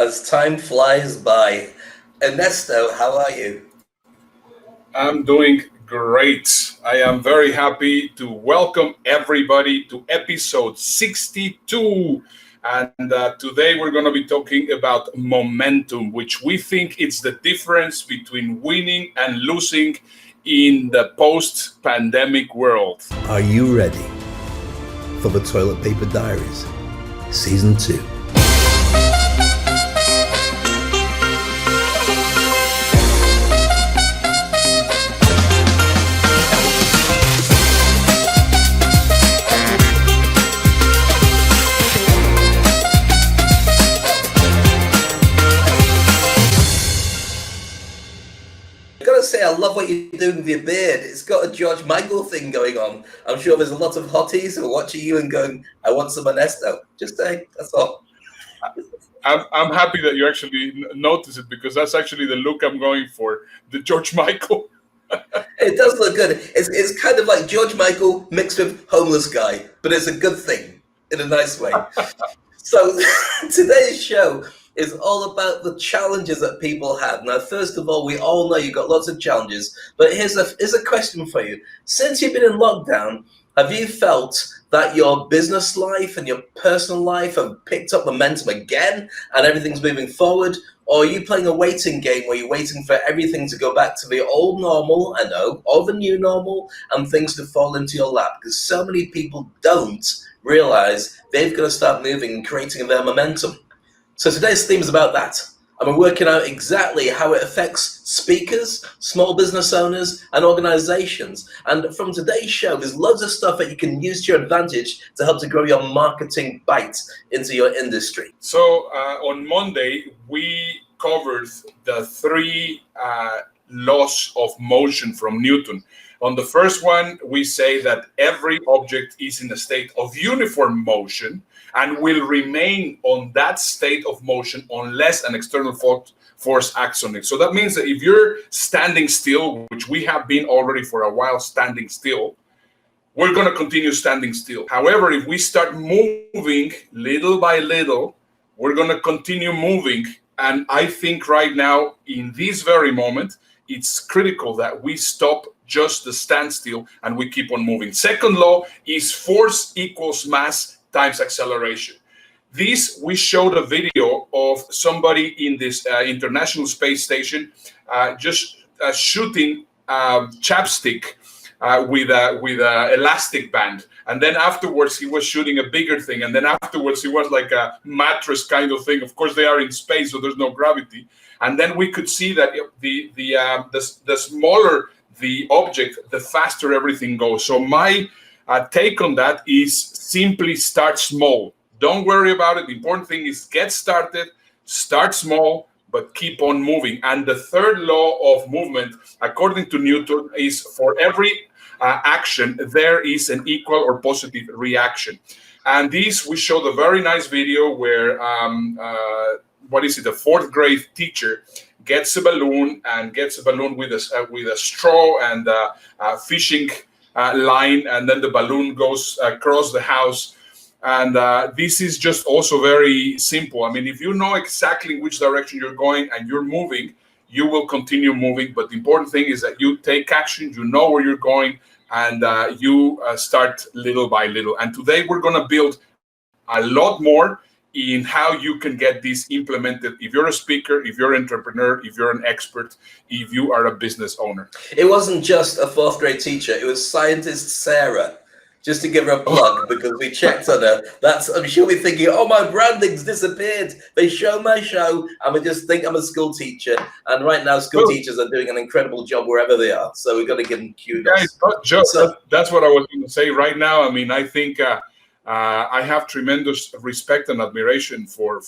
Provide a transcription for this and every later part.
as time flies by. Ernesto, how are you? I'm doing great. I am very happy to welcome everybody to episode 62. And today we're going to be talking about momentum, which we think it's the difference between winning and losing in the post-pandemic world. Are you ready for the Toilet Paper Diaries, Season 2? I love what you're doing with your beard. It's got a George Michael thing going on. I'm sure there's a lot of hotties who are watching you and going, I want some Ernesto. Just saying, that's all. I'm happy that you actually notice it, because that's actually the look I'm going for, the George Michael. It does look good. It's kind of like George Michael mixed with homeless guy, but it's a good thing in a nice way. So today's show is all about the challenges that people have. Now, first of all, we all know you've got lots of challenges, but here's a question for you. Since you've been in lockdown, have you felt that your business life and your personal life have picked up momentum again and everything's moving forward? Or are you playing a waiting game where you're waiting for everything to go back to the old normal, I know, or the new normal, and things to fall into your lap? Because so many people don't realize they've got to start moving and creating their momentum. So today's theme is about that. And we're working out exactly how it affects speakers, small business owners, and organizations. And from today's show, there's loads of stuff that you can use to your advantage to help to grow your marketing bite into your industry. So on Monday, we covered the three laws of motion from Newton. On the first one, we say that every object is in a state of uniform motion and will remain on that state of motion unless an external force acts on it. So that means that if you're standing still, which we have been already for a while standing still, we're going to continue standing still. However, if we start moving little by little, we're going to continue moving. And I think right now, in this very moment, it's critical that we stop just the standstill and we keep on moving. Second law is force equals mass times acceleration. This, we showed a video of somebody in this International Space Station just shooting chapstick with a elastic band. And then afterwards, he was shooting a bigger thing. And then afterwards, he was like a mattress kind of thing. Of course, they are in space, so there's no gravity. And then we could see that the smaller the object, the faster everything goes. So my take on that is simply start small. Don't worry about it. The important thing is get started, start small, but keep on moving. And the third law of movement, according to Newton, is for every action, there is an equal or positive reaction. And this, we showed a very nice video where, a fourth grade teacher gets a balloon with a straw and a fishing line, and then the balloon goes across the house. And this is just also very simple. I mean, if you know exactly which direction you're going and you're moving, you will continue moving. But the important thing is that you take action, you know where you're going, and you start little by little. And today we're going to build a lot more in how you can get this implemented if you're a speaker, if you're an entrepreneur, if you're an expert, if you are a business owner. It wasn't just a fourth grade teacher, it was scientist Sarah. Just to give her a plug, because we checked on her. I'm sure we're thinking, oh, my branding's disappeared. They show my show, and we just think I'm a school teacher. And right now, school teachers are doing an incredible job wherever they are. So we've got to give them kudos. Yeah, it's not just, that's what I was going to say right now. I mean, I think I have tremendous respect and admiration for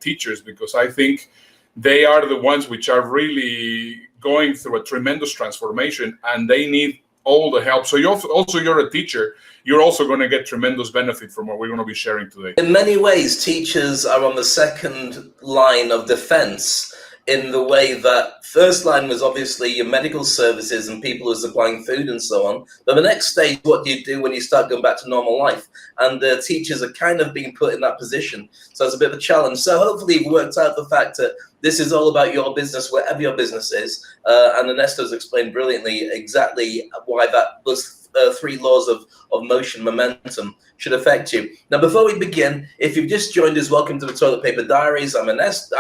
teachers, because I think they are the ones which are really going through a tremendous transformation, and they need all the help. So you're a teacher, you're also going to get tremendous benefit from what we're going to be sharing today. In many ways, teachers are on the second line of defense in the way that first line was obviously your medical services and people who are supplying food and so on. But the next stage, what do you do when you start going back to normal life? And the teachers are kind of being put in that position. So it's a bit of a challenge. So hopefully you've worked out the fact that this is all about your business, wherever your business is. And Ernesto's explained brilliantly exactly why those 3 laws of motion, momentum, should affect you. Now, before we begin, if you've just joined us, welcome to the Toilet Paper Diaries. I'm Ernesto.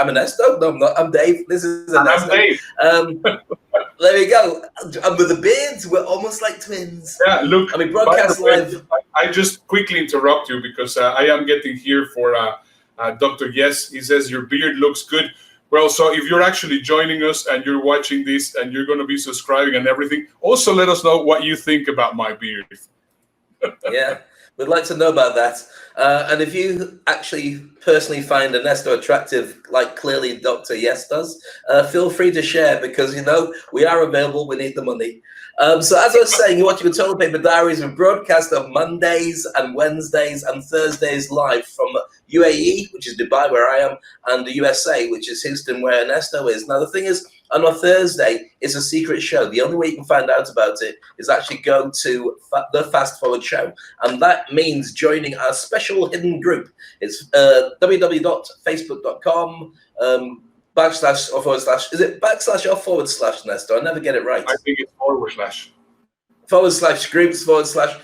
No, I'm not. I'm Dave. This is Ernesto. I'm Dave. There we go. And with the beards, we're almost like twins. Yeah, look. I mean, broadcast live. I just quickly interrupt you because I am getting here for Dr. Yes. He says your beard looks good. Well, so if you're actually joining us and you're watching this and you're going to be subscribing and everything, also let us know what you think about my beard. Yeah, we'd like to know about that. And if you actually personally find Ernesto attractive, like clearly Dr. Yes does, feel free to share because, you know, we are available. We need the money. So as I was saying, you're watching the Toilet Paper Diaries. We broadcast on Mondays and Wednesdays and Thursdays live from UAE, which is Dubai, where I am, and the USA, which is Houston, where Ernesto is. Now, the thing is, on a Thursday, it's a secret show. The only way you can find out about it is actually go to the Fast Forward Show. And that means joining our special hidden group. It's www.facebook.com / is it / or / Ernesto? I never get it right. I think it's / /groups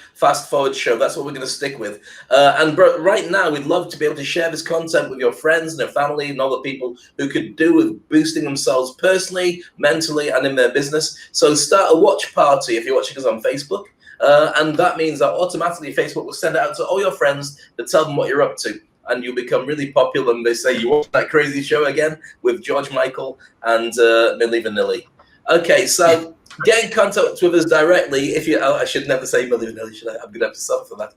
/ Fast Forward Show. That's what we're going to stick with. And right now, we'd love to be able to share this content with your friends and their family and all the people who could do with boosting themselves personally, mentally, and in their business. So start a watch party if you're watching us on Facebook. And that means that automatically Facebook will send it out to all your friends to tell them what you're up to. And you'll become really popular. And they say, you watch that crazy show again with George Michael and Milli Vanilli. Okay, so get in contact with us directly. If you, I should never say Milli Vanilli, should I? I'm going to have to suffer for that.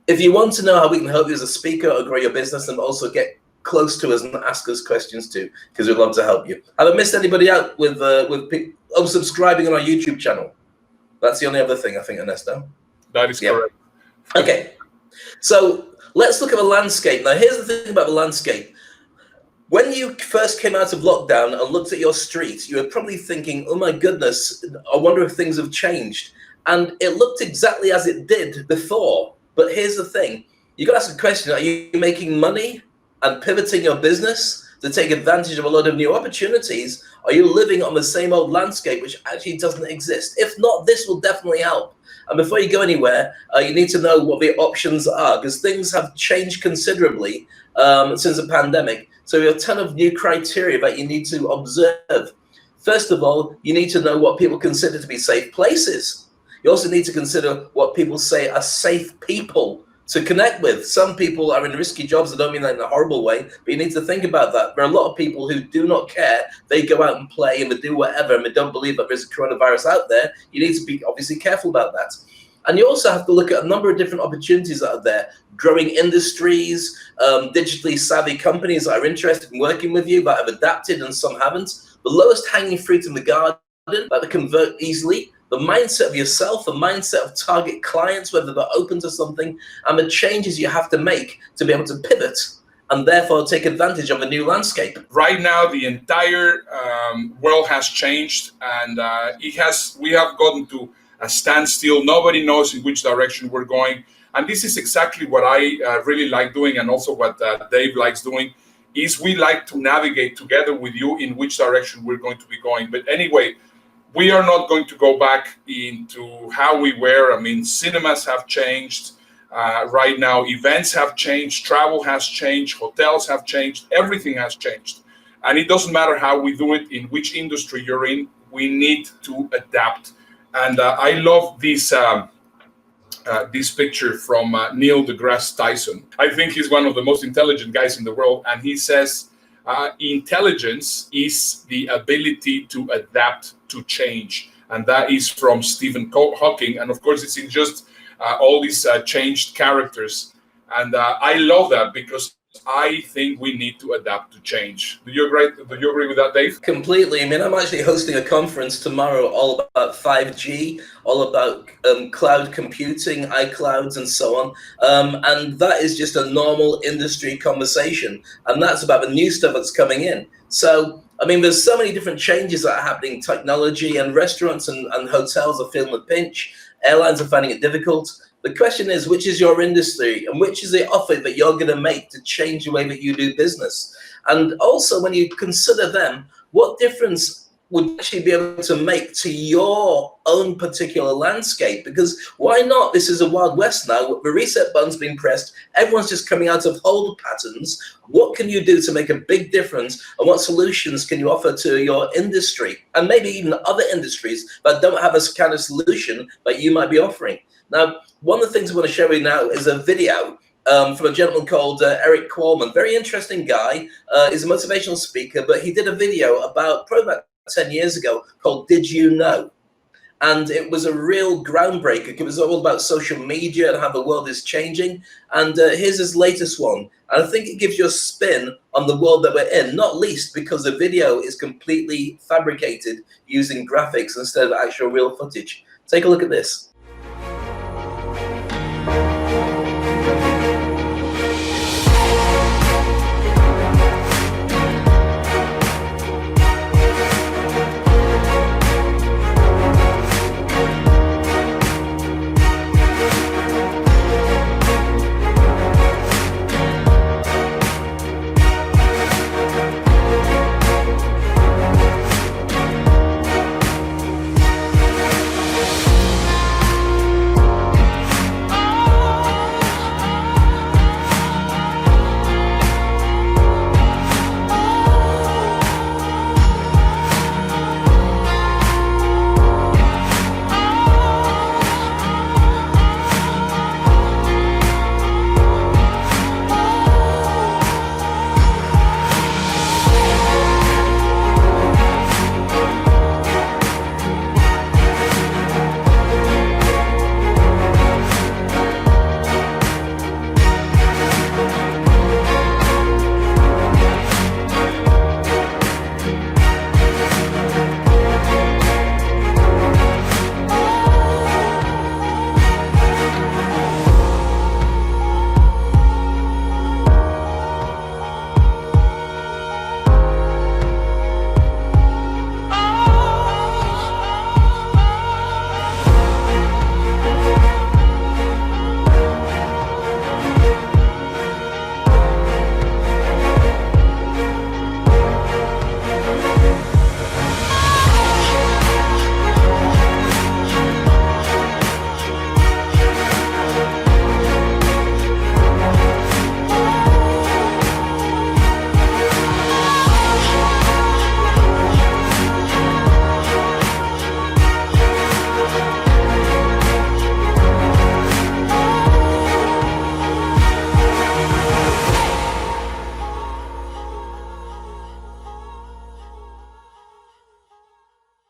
If you want to know how we can help you as a speaker or grow your business, and also get close to us and ask us questions too, because we'd love to help you. Have I missed anybody out with subscribing on our YouTube channel? That's the only other thing, I think, Ernesto. That is correct. Okay, so let's look at the landscape. Now, here's the thing about the landscape. When you first came out of lockdown and looked at your street, you were probably thinking, oh my goodness, I wonder if things have changed. And it looked exactly as it did before. But here's the thing. You've got to ask the question, are you making money and pivoting your business to take advantage of a lot of new opportunities? Are you living on the same old landscape, which actually doesn't exist? If not, this will definitely help. And before you go anywhere, you need to know what the options are, because things have changed considerably since the pandemic. So there are a ton of new criteria that you need to observe. First of all, you need to know what people consider to be safe places. You also need to consider what people say are safe people to connect with. Some people are in risky jobs. I don't mean that in a horrible way, but you need to think about that. There are a lot of people who do not care. They go out and play and they do whatever, and they don't believe that there's a coronavirus out there. You need to be obviously careful about that. And you also have to look at a number of different opportunities that are there. Growing industries, digitally savvy companies that are interested in working with you, that have adapted and some haven't. The lowest hanging fruit in the garden, that convert easily. The mindset of yourself, the mindset of target clients, whether they're open to something, and the changes you have to make to be able to pivot and therefore take advantage of a new landscape. Right now, the entire world has changed, and we have gotten to a standstill. Nobody knows in which direction we're going. And this is exactly what I really like doing, and also what Dave likes doing, is we like to navigate together with you in which direction we're going to be going. But anyway, we are not going to go back into how we were. I mean, cinemas have changed. Right now, events have changed, travel has changed, hotels have changed, everything has changed. And it doesn't matter how we do it, in which industry you're in, we need to adapt. And I love this picture from Neil deGrasse Tyson. I think he's one of the most intelligent guys in the world. And he says, intelligence is the ability to adapt to change. And that is from Stephen Hawking. And of course, it's in just all these changed characters. And I love that because I think we need to adapt to change. Do you agree with that, Dave? Completely. I mean, I'm actually hosting a conference tomorrow all about 5G, all about cloud computing, iClouds, and so on. And that is just a normal industry conversation. And that's about the new stuff that's coming in. So I mean, there's so many different changes that are happening in technology, and restaurants and hotels are feeling the pinch. Airlines are finding it difficult. The question is, which is your industry and which is the offer that you're going to make to change the way that you do business? And also, when you consider them, what difference would actually be able to make to your own particular landscape? Because why not? This is a Wild West now. The reset button's been pressed. Everyone's just coming out of hold patterns. What can you do to make a big difference? And what solutions can you offer to your industry? And maybe even other industries that don't have a kind of solution that you might be offering. Now, one of the things I want to show you now is a video from a gentleman called Eric Qualman. Very interesting guy. He's a motivational speaker, but he did a video probably about 10 years ago called Did You Know? And it was a real groundbreaker. It was all about social media and how the world is changing. And here's his latest one. And I think it gives you a spin on the world that we're in, not least because the video is completely fabricated using graphics instead of actual real footage. Take a look at this.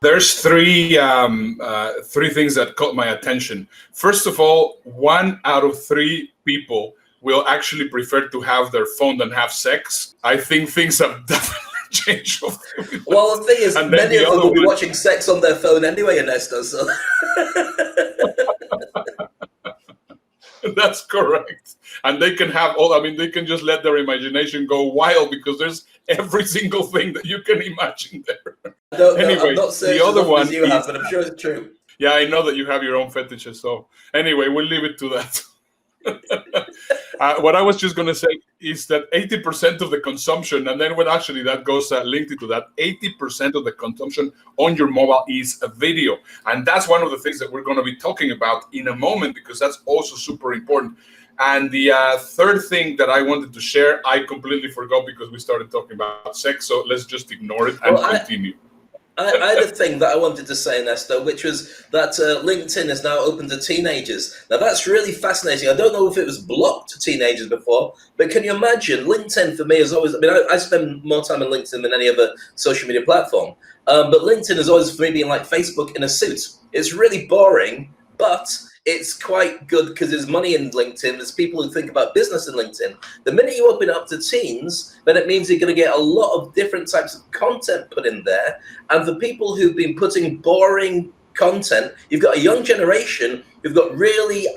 There's three things that caught my attention. First of all, 1 out of 3 people will actually prefer to have their phone than have sex. I think things have definitely changed. Well, the thing is, many of them will be watching sex on their phone anyway, Ernesto. So. That's correct. And they can have they can just let their imagination go wild because there's every single thing that you can imagine there. Anyway, I'm not saying the other one you have, but I'm sure it's true. Yeah, I know that you have your own fetishes. So anyway, we'll leave it to that. What I was just going to say is that 80% of the consumption, and then when actually that goes linked into that, 80% of the consumption on your mobile is a video. And that's one of the things that we're going to be talking about in a moment, because that's also super important. And the third thing that I wanted to share, I completely forgot because we started talking about sex. So let's just ignore it and continue. I had a thing that I wanted to say, Ernesto, which was that LinkedIn is now open to teenagers. Now, that's really fascinating. I don't know if it was blocked to teenagers before, but can you imagine? LinkedIn, for me, is always... I spend more time on LinkedIn than any other social media platform. But LinkedIn has always, for me, been like Facebook in a suit. It's really boring, but it's quite good because there's money in LinkedIn. There's people who think about business in LinkedIn. The minute you open up to teens, then it means you're going to get a lot of different types of content put in there. And for people who've been putting boring content, you've got a young generation who've got really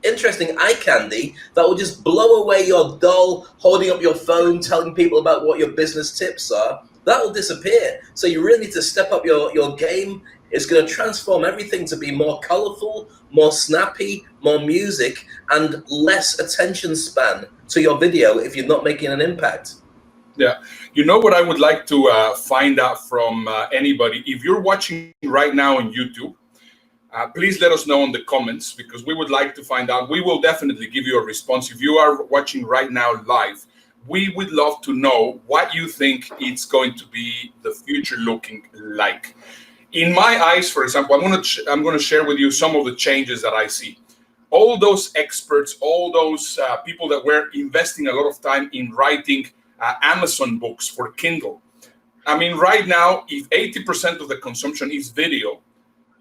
interesting eye candy that will just blow away your dull, holding up your phone, telling people about what your business tips are. that will disappear. So you really need to step up your game. It's going to transform everything to be more colorful, more snappy, more music, and less attention span to your video if you're not making an impact. Yeah. You know what I would like to find out from anybody? If you're watching right now on YouTube, please let us know in the comments, because we would like to find out. We will definitely give you a response. If you are watching right now live, we would love to know what you think it's going to be the future looking like. In my eyes, for example, I'm going to share with you some of the changes that I see. All those experts, all those people that were investing a lot of time in writing Amazon books for Kindle. I mean, right now, if 80% of the consumption is video,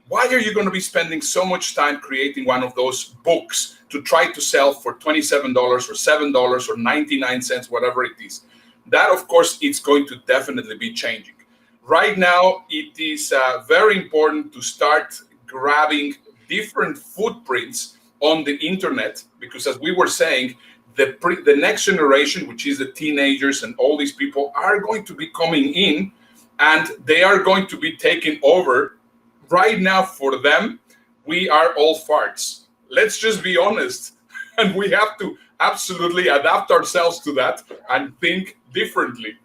why are you going to be spending so much time creating one of those books to try to sell for $27 or $7 or 99 cents, whatever it is? That, of course, it's going to definitely be changing. Right now, it is very important to start grabbing different footprints on the internet, because as we were saying, the next generation, which is the teenagers and all these people, are going to be coming in, and they are going to be taking over. Right now, for them, we are all farts. Let's just be honest. And we have to absolutely adapt ourselves to that and think differently.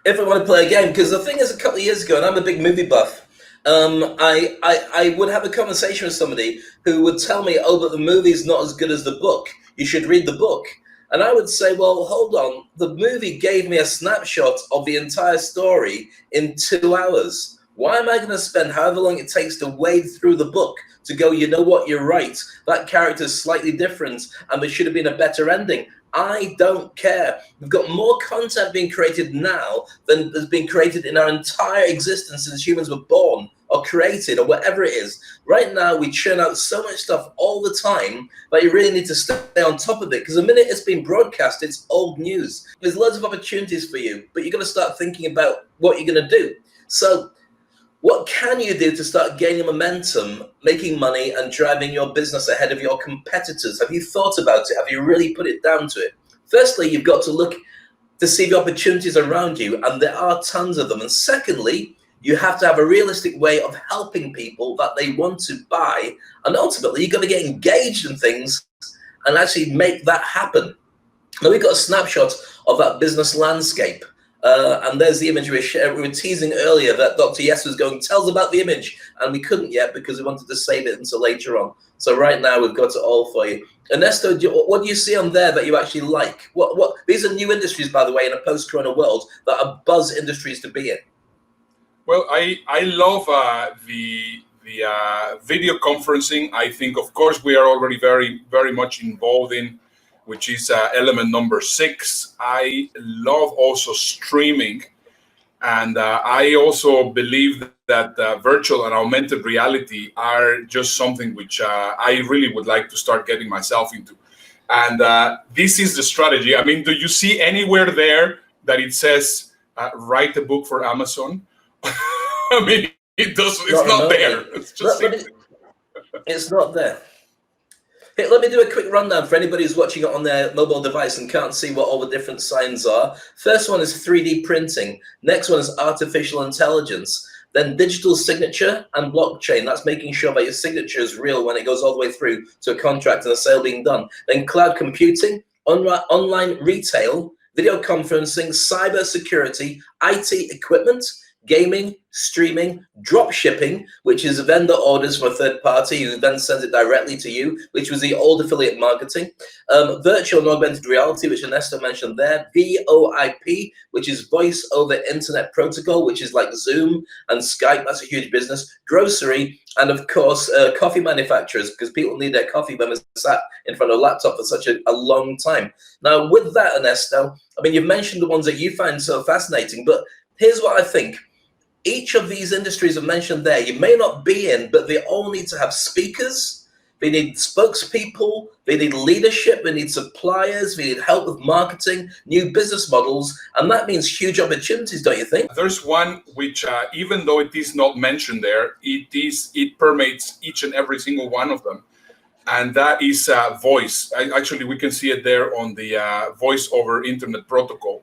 If I want to play a game, because the thing is, a couple of years ago, and I'm a big movie buff, I would have a conversation with somebody who would tell me, oh, but the movie's not as good as the book. You should read the book. And I would say, well, hold on. The movie gave me a snapshot of the entire story in 2 hours. Why am I going to spend however long it takes to wade through the book to go, you know what, you're right. That character's slightly different and there should have been a better ending. I don't care. We've got more content being created now than has been created in our entire existence since humans were born or created or whatever it is. Right now, we churn out so much stuff all the time that you really need to stay on top of it, because the minute it's been broadcast, it's old news. There's loads of opportunities for you, but you're going to start thinking about what you're going to do. So what can you do to start gaining momentum, making money, and driving your business ahead of your competitors? Have you thought about it? Have you really put it down to it? Firstly, you've got to look to see the opportunities around you, and there are tons of them. And secondly, you have to have a realistic way of helping people that they want to buy. And ultimately, you've got to get engaged in things and actually make that happen. Now, we've got a snapshot of that business landscape. And there's the image we were teasing earlier that Dr. Yes was going, tell us about the image. And we couldn't yet because we wanted to save it until later on. So right now we've got it all for you. Ernesto, what do you see on there that you actually like? What these are new industries, by the way, in a post-corona world that are buzz industries to be in. Well, I love the video conferencing. I think, of course, we are already very, very much involved in, which is element number 6. I love also streaming. And I also believe that virtual and augmented reality are just something which I really would like to start getting myself into. And this is the strategy. I mean, do you see anywhere there that it says, write a book for Amazon? I mean, it does. It's not there. It's just it's not there. Hey, let me do a quick rundown for anybody who's watching it on their mobile device and can't see what all the different signs are. First one is 3D printing. Next one is artificial intelligence. Then digital signature and blockchain. That's making sure that your signature is real when it goes all the way through to a contract and a sale being done. Then cloud computing, online retail, video conferencing, cyber security, IT equipment, gaming, streaming, drop shipping, which is vendor orders from a third party who then sends it directly to you, which was the old affiliate marketing, virtual and augmented reality, which Ernesto mentioned there, VoIP, which is voice over internet protocol, which is like Zoom and Skype. That's a huge business. Grocery, and of course, coffee manufacturers, because people need their coffee when they're sat in front of a laptop for such a long time. Now, with that, Ernesto, I mean, you've mentioned the ones that you find so fascinating, but here's what I think. Each of these industries are mentioned there. You may not be in, but they all need to have speakers. They need spokespeople. They need leadership. They need suppliers. They need help with marketing, new business models. And that means huge opportunities, don't you think? There's one which, even though it is not mentioned there, it permeates each and every single one of them. And that is voice. Actually, we can see it there on the voice over internet protocol.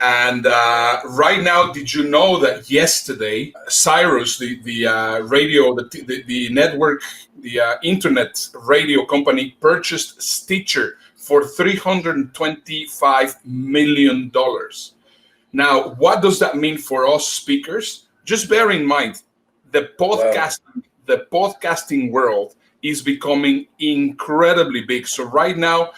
And right now, did you know that yesterday, Cyrus, the radio, the network, the internet radio company, purchased Stitcher for $325 million? Now, what does that mean for us speakers? Just bear in mind, the podcasting world is becoming incredibly big. So right now,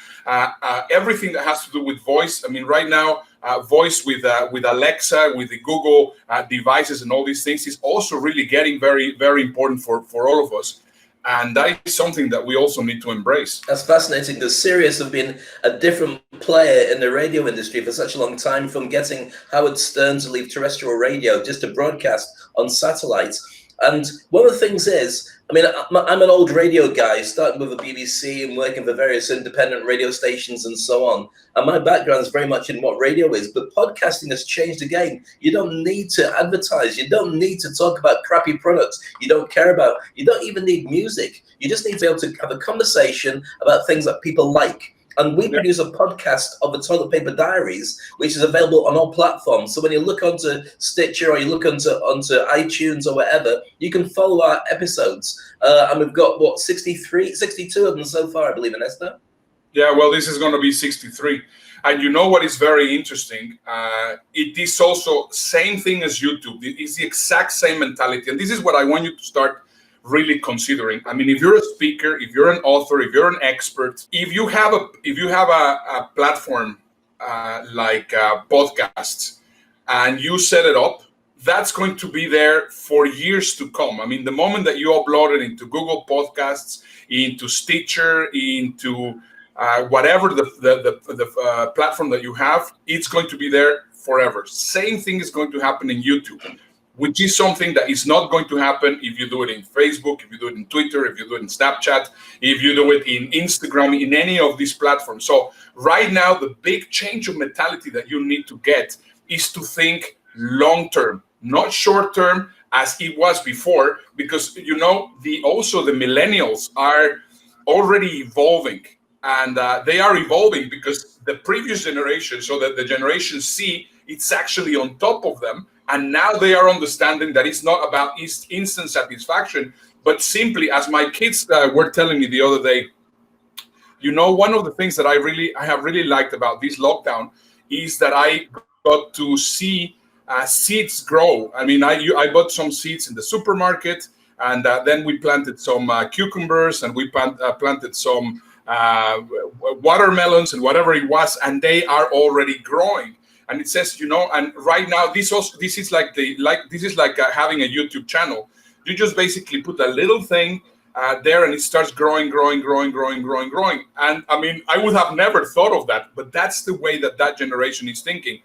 everything that has to do with voice, I mean, right now, voice with Alexa, with the Google devices and all these things is also really getting very, very important for all of us. And that is something that we also need to embrace. That's fascinating because Sirius have been a different player in the radio industry for such a long time, from getting Howard Stern to leave terrestrial radio just to broadcast on satellite. And one of the things is, I mean, I'm an old radio guy, starting with the BBC and working for various independent radio stations and so on. And my background is very much in what radio is, but podcasting has changed the game. You don't need to advertise. You don't need to talk about crappy products you don't care about. You don't even need music. You just need to be able to have a conversation about things that people like. And we produce a podcast of the Toilet Paper Diaries, which is available on all platforms. So when you look onto Stitcher or you look onto iTunes or whatever, you can follow our episodes. And we've got, 62 of them so far, I believe, Ernesto? Yeah, well, this is going to be 63. And you know what is very interesting? It is also same thing as YouTube. It's the exact same mentality. And this is what I want you to start really considering. I mean, if you're a speaker, if you're an author, if you're an expert, if you have a platform like podcasts and you set it up, that's going to be there for years to come. I mean, the moment that you upload it into Google Podcasts, into Stitcher, into whatever the platform that you have, it's going to be there forever. Same thing is going to happen in YouTube, which is something that is not going to happen if you do it in Facebook, if you do it in Twitter, if you do it in Snapchat, if you do it in Instagram, in any of these platforms. So right now, the big change of mentality that you need to get is to think long-term, not short-term as it was before, because, you know, the millennials are already evolving. And they are evolving because the previous generation, so that the Generation C, it's actually on top of them. And now they are understanding that it's not about instant satisfaction, but simply, as my kids were telling me the other day, you know, one of the things that I have really liked about this lockdown is that I got to see seeds grow. I mean, I bought some seeds in the supermarket, and then we planted some cucumbers, and we planted some watermelons and whatever it was, and they are already growing. And it says, you know, and right now this is like having a YouTube channel. You just basically put a little thing there, and it starts growing. And I mean, I would have never thought of that, but that's the way that generation is thinking.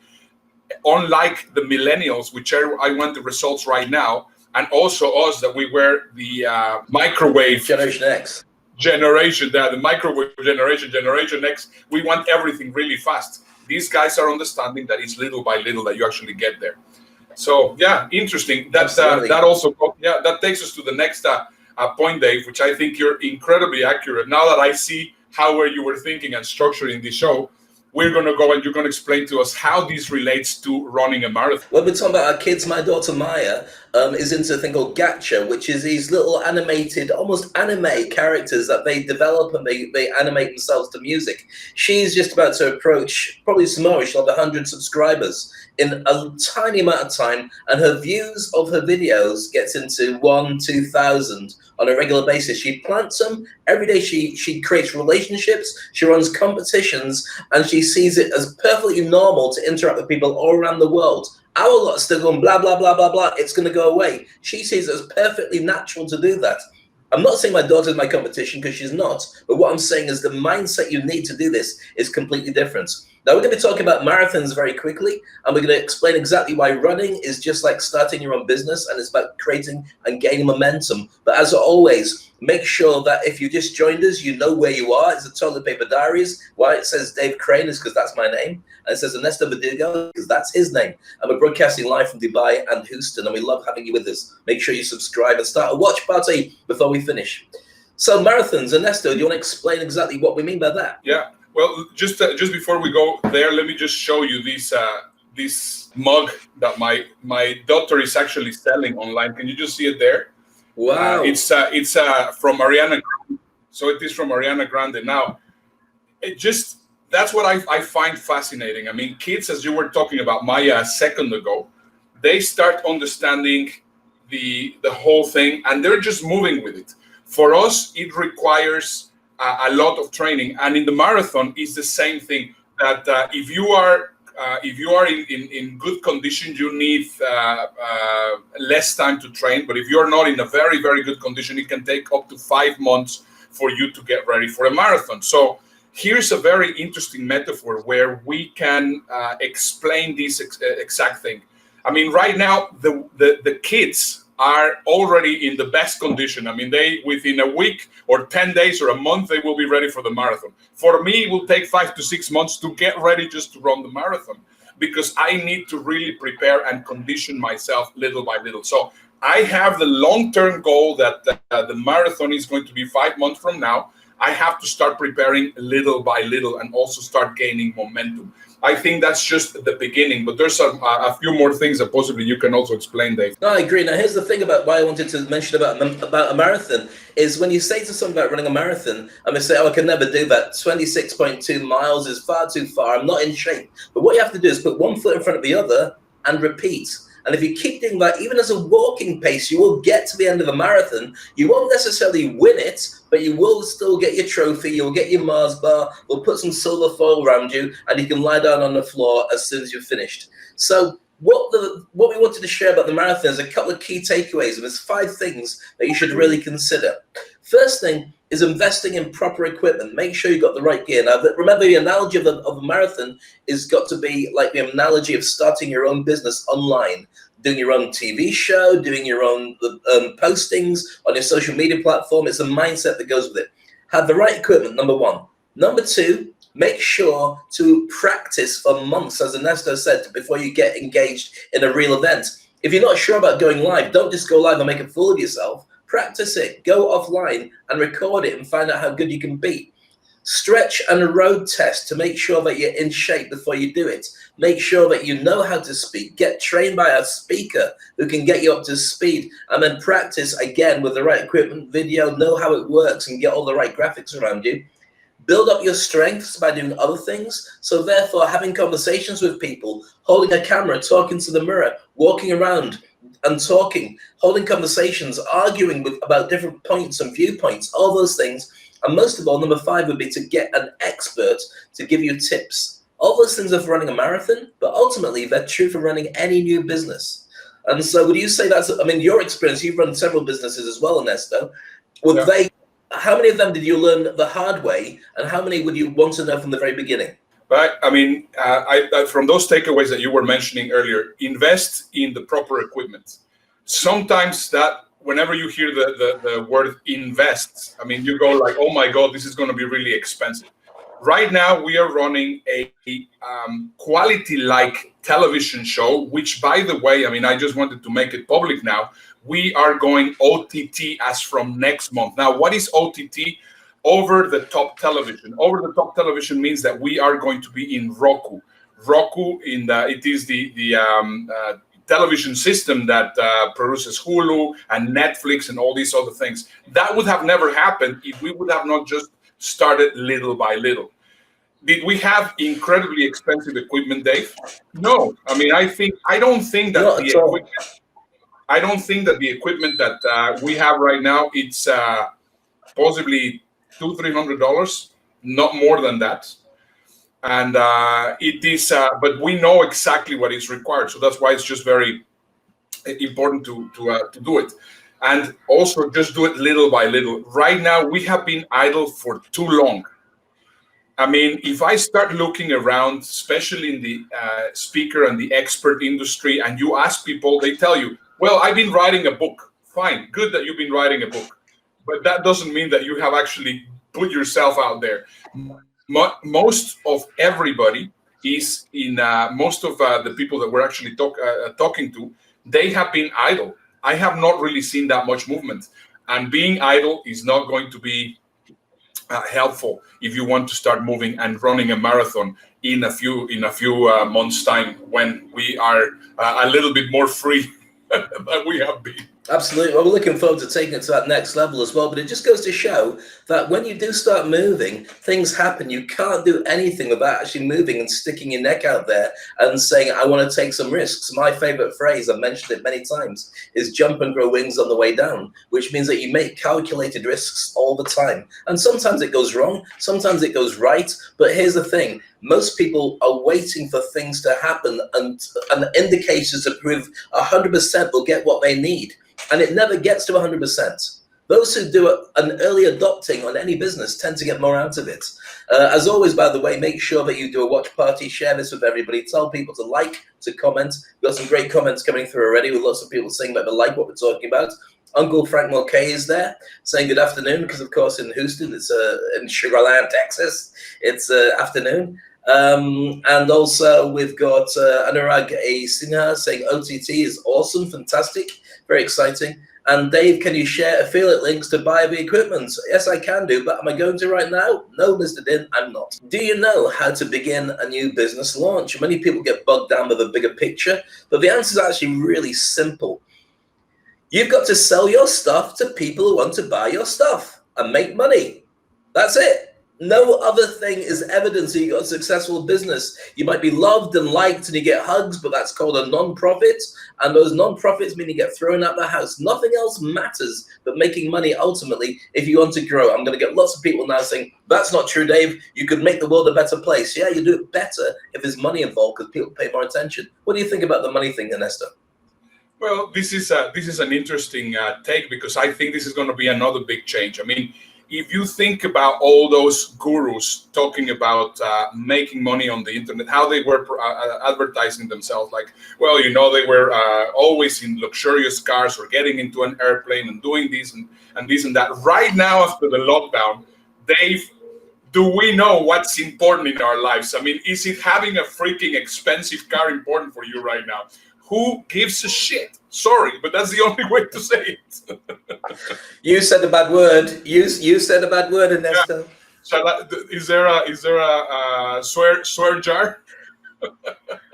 Unlike the millennials, which I want the results right now, and also us, that we were the microwave Generation X. The microwave generation X. We want everything really fast. These guys are understanding that it's little by little that you actually get there. So yeah, interesting. That takes us to the next point, Dave, which I think you're incredibly accurate. Now that I see how you were thinking and structuring the show, we're going to go and you're going to explain to us how this relates to running a marathon. When we're talking about our kids, my daughter Maya is into a thing called gacha, which is these little animated, almost anime characters that they develop, and they animate themselves to music. She's just about to approach, probably tomorrow, she'll have 100 subscribers in a tiny amount of time, and her views of her videos gets into 1,000-2,000 on a regular basis. She plants them every day. She creates relationships, she runs competitions, and she sees it as perfectly normal to interact with people all around the world. Our lot's still going blah, blah, blah, blah, blah. It's going to go away. She sees it as perfectly natural to do that. I'm not saying my daughter's my competition, because she's not. But what I'm saying is the mindset you need to do this is completely different. Now, we're going to be talking about marathons very quickly, and we're going to explain exactly why running is just like starting your own business, and it's about creating and gaining momentum. But as always, make sure that if you just joined us, you know where you are. It's the Toilet Paper Diaries. Why it says Dave Crane is because that's my name. And it says Ernesto Verdugo because that's his name. And we're broadcasting live from Dubai and Houston, and we love having you with us. Make sure you subscribe and start a watch party before we finish. So marathons, Ernesto, do you want to explain exactly what we mean by that? Yeah. Well, just before we go there, let me just show you this this mug that my daughter is actually selling online. Can you just see it there? Wow. It's from Ariana Grande. So it is from Ariana Grande. Now, that's what I find fascinating. I mean, kids, as you were talking about, Maya, a second ago, they start understanding the whole thing, and they're just moving with it. For us, it requires a lot of training, and in the marathon, it's the same thing. That if you are in good condition, you need less time to train. But if you're not in a very, very good condition, it can take up to 5 months for you to get ready for a marathon. So here's a very interesting metaphor where we can explain this exact thing. I mean, right now, the kids are already in the best condition. I mean, they, within a week or 10 days or a month, they will be ready for the marathon. For me, it will take 5 to 6 months to get ready just to run the marathon, because I need to really prepare and condition myself little by little. So I have the long-term goal that the marathon is going to be 5 months from now. I have to start preparing little by little and also start gaining momentum. I think that's just the beginning, but there's a few more things that possibly you can also explain, Dave. No, I agree. Now, here's the thing about why I wanted to mention about a marathon is when you say to someone about running a marathon, and they say, oh, I can never do that. 26.2 miles is far too far. I'm not in shape. But what you have to do is put one foot in front of the other and repeat. And if you keep doing that, even as a walking pace, you will get to the end of the marathon. You won't necessarily win it, but you will still get your trophy. You'll get your Mars bar. We'll put some silver foil around you, and you can lie down on the floor as soon as you're finished. So what we wanted to share about the marathon is a couple of key takeaways, and there's 5 things that you should really consider. First thing is investing in proper equipment. Make sure you've got the right gear. Now, remember, the analogy of a marathon is got to be like the analogy of starting your own business online, doing your own TV show, doing your own postings on your social media platform. It's a mindset that goes with it. Have the right equipment, number 1. Number 2, make sure to practice for months, as Ernesto said, before you get engaged in a real event. If you're not sure about going live, don't just go live and make a fool of yourself. Practice it, go offline and record it and find out how good you can be. Stretch and road test to make sure that you're in shape before you do it. Make sure that you know how to speak. Get trained by a speaker who can get you up to speed, and then practice again with the right equipment, video, know how it works and get all the right graphics around you. Build up your strengths by doing other things. So therefore, having conversations with people, holding a camera, talking to the mirror, walking around and talking, holding conversations, arguing about different points and viewpoints, all those things. And most of all, number 5 would be to get an expert to give you tips. All those things are for running a marathon, but ultimately they're true for running any new business. And so would you say that's, I mean, your experience, you've run several businesses as well, Ernesto. How many of them did you learn the hard way, and how many would you want to know from the very beginning? Right. I mean, from those takeaways that you were mentioning earlier, invest in the proper equipment. Sometimes that, whenever you hear the word invest, I mean, you go like, oh my God, this is going to be really expensive. Right now, we are running a quality-like television show, which, by the way, I mean, I just wanted to make it public now. We are going OTT as from next month. Now, what is OTT? Over-the-top television. Over-the-top television means that we are going to be in Roku. Roku, it is the television system that produces Hulu and Netflix and all these other things. That would have never happened if we would have not just started little by little. Did we have incredibly expensive equipment, Dave? No. I mean, I don't think that the equipment that we have right now, it's possibly $200-300, not more than that. And it is, but we know exactly what is required. So that's why it's just very important to do it. And also just do it little by little. Right now, we have been idle for too long. I mean, if I start looking around, especially in the speaker and the expert industry, and you ask people, they tell you, well, I've been writing a book. Fine, good that you've been writing a book. But that doesn't mean that you have actually put yourself out there. Most of everybody is in, most of the people that we're actually talking to, they have been idle. I have not really seen that much movement. And being idle is not going to be helpful if you want to start moving and running a marathon. in a few months' time when we are a little bit more free than we have been. Absolutely. Well, we're looking forward to taking it to that next level as well. But it just goes to show that when you do start moving, things happen. You can't do anything without actually moving and sticking your neck out there and saying, I want to take some risks. My favorite phrase, I've mentioned it many times, is jump and grow wings on the way down, which means that you make calculated risks all the time. And sometimes it goes wrong, sometimes it goes right. But here's the thing. Most people are waiting for things to happen and indicators to prove 100% will get what they need. And it never gets to 100%. Those who do an early adopting on any business tend to get more out of it. As always, by the way, make sure that you do a watch party, share this with everybody, tell people to like, to comment. We've got some great comments coming through already with lots of people saying that they like what we're talking about. Uncle Frank Mulcahy is there saying good afternoon because, of course, in Houston, it's in Sugar Land, Texas, it's afternoon. And also we've got Anurag A. Sinha saying OTT is awesome, fantastic, very exciting. And Dave, can you share affiliate links to buy the equipment? Yes, I can do, but am I going to right now? No, Mr. Din, I'm not. Do you know how to begin a new business launch? Many people get bogged down with the bigger picture, but the answer is actually really simple. You've got to sell your stuff to people who want to buy your stuff and make money. That's it. No other thing is evidence that you got a successful business. You might be loved and liked and you get hugs, but that's called a non-profit. And those non-profits mean you get thrown out of the house. Nothing else matters but making money ultimately if you want to grow. I'm going to get lots of people now saying, that's not true, Dave. You could make the world a better place. Yeah, you do it better if there's money involved because people pay more attention. What do you think about the money thing, Ernesto? Well, this is an interesting take because I think this is going to be another big change. I mean, if you think about all those gurus talking about making money on the internet, how they were advertising themselves, like, well, you know, they were always in luxurious cars or getting into an airplane and doing this and this and that. Right now, after the lockdown, Dave, do we know what's important in our lives? I mean, is it having a freaking expensive car important for you right now? Who gives a shit? Sorry, but that's the only way to say it. You said a bad word. You said a bad word, Ernesto. Yeah. Is there a swear jar?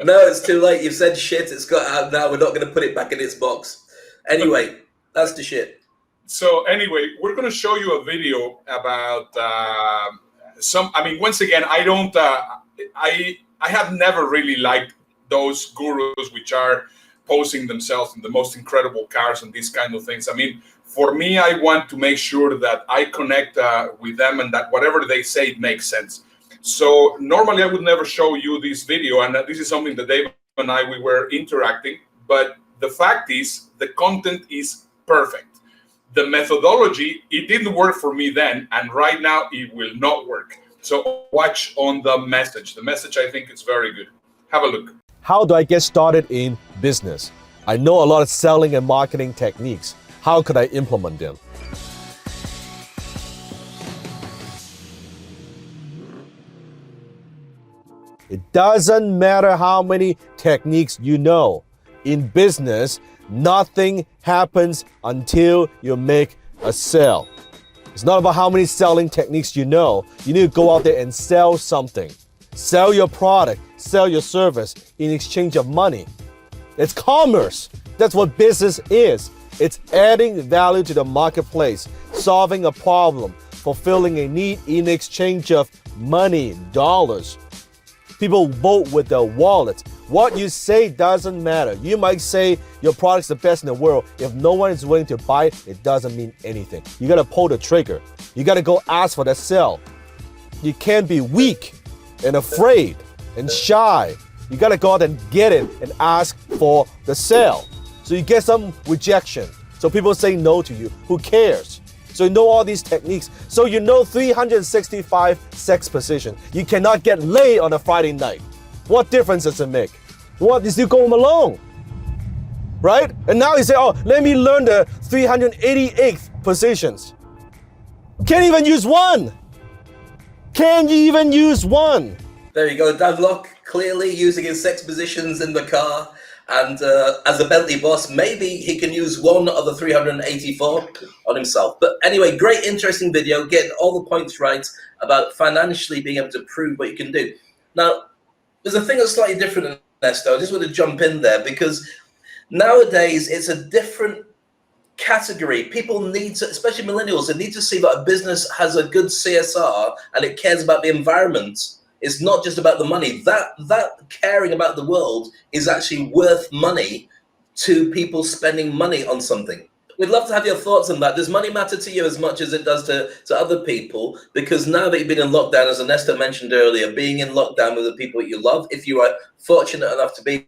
No, it's too late. You've said shit. It's got out now. We're not going to put it back in its box. Anyway, that's the shit. So anyway, we're going to show you a video about I mean, once again, I don't. I have never really liked those gurus which are posing themselves in the most incredible cars and these kind of things. I mean, for me, I want to make sure that I connect with them and that whatever they say makes sense. So normally I would never show you this video, and this is something that Dave and we were interacting, but the fact is the content is perfect. The methodology, it didn't work for me then, and right now it will not work. So watch on the message. The message, I think, is very good. Have a look. How do I get started in business? I know a lot of selling and marketing techniques. How could I implement them? It doesn't matter how many techniques you know. In business, nothing happens until you make a sale. It's not about how many selling techniques you know. You need to go out there and sell something. Sell your product, sell your service in exchange of money. It's commerce. That's what business is. It's adding value to the marketplace, solving a problem, fulfilling a need in exchange of money, dollars. People vote with their wallet. What you say doesn't matter. You might say your product's the best in the world. If no one is willing to buy it, it doesn't mean anything. You gotta pull the trigger. You gotta go ask for that sale. You can't be weak and afraid and shy. You gotta go out and get it and ask for the sale. So you get some rejection. So people say no to you. Who cares? So you know all these techniques. So you know 365 sex positions. You cannot get laid on a Friday night. What difference does it make? What, you still go home alone? Right? And now you say, oh, let me learn the 388th positions. Can't even use one. Can you even use one? There you go, Dan Locke, clearly using his sex positions in the car. And as a Bentley boss, maybe he can use one of the 384 on himself. But anyway, great, interesting video, getting all the points right about financially being able to prove what you can do. Now, there's a thing that's slightly different, Ernesto. I just want to jump in there because nowadays it's a different category. People need to, especially millennials, they need to see that a business has a good CSR and it cares about the environment. It's not just about the money. That caring about the world is actually worth money to people spending money on something. We'd love to have your thoughts on that. Does money matter to you as much as it does to other people? Because now that you've been in lockdown, as Ernesto mentioned earlier, being in lockdown with the people that you love, if you are fortunate enough to be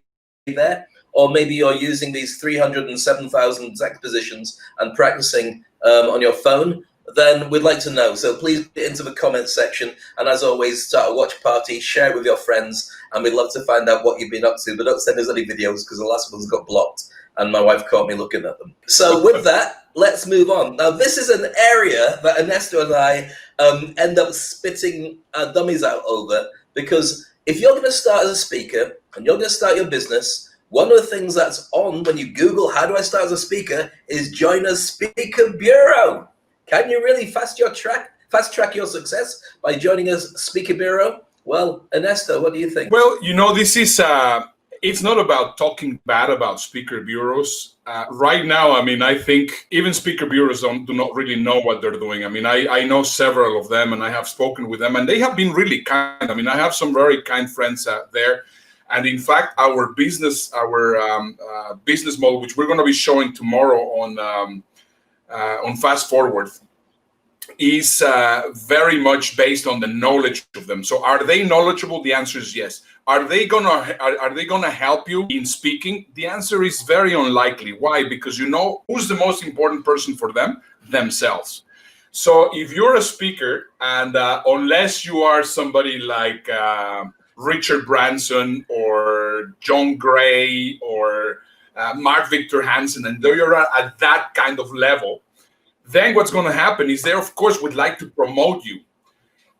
there, or maybe you're using these 307,000 exact positions and practicing on your phone, then we'd like to know. So please get into the comments section. And as always, start a watch party, share it with your friends, and we'd love to find out what you've been up to. But don't send us any videos because the last one's got blocked and my wife caught me looking at them. So with that, let's move on. Now, this is an area that Ernesto and I end up spitting our dummies out over, because if you're going to start as a speaker and you're going to start your business, one of the things that's on when you Google, how do I start as a speaker, is join a speaker bureau. Can you really fast track your success by joining a speaker bureau? Well, Ernesto, what do you think? Well, this is, it's not about talking bad about speaker bureaus. Right now, I think even speaker bureaus do not really know what they're doing. I know several of them and I have spoken with them and they have been really kind. I have some very kind friends out there. And in fact, our business model, which we're going to be showing tomorrow on Fast Forward, is very much based on the knowledge of them. So are they knowledgeable? The answer is yes. Are they gonna help you in speaking? The answer is very unlikely. Why? Because who's the most important person for them? Themselves. So if you're a speaker, and unless you are somebody like Richard Branson or John Gray or Mark Victor Hansen, and you're at that kind of level, then what's going to happen is they, of course, would like to promote you.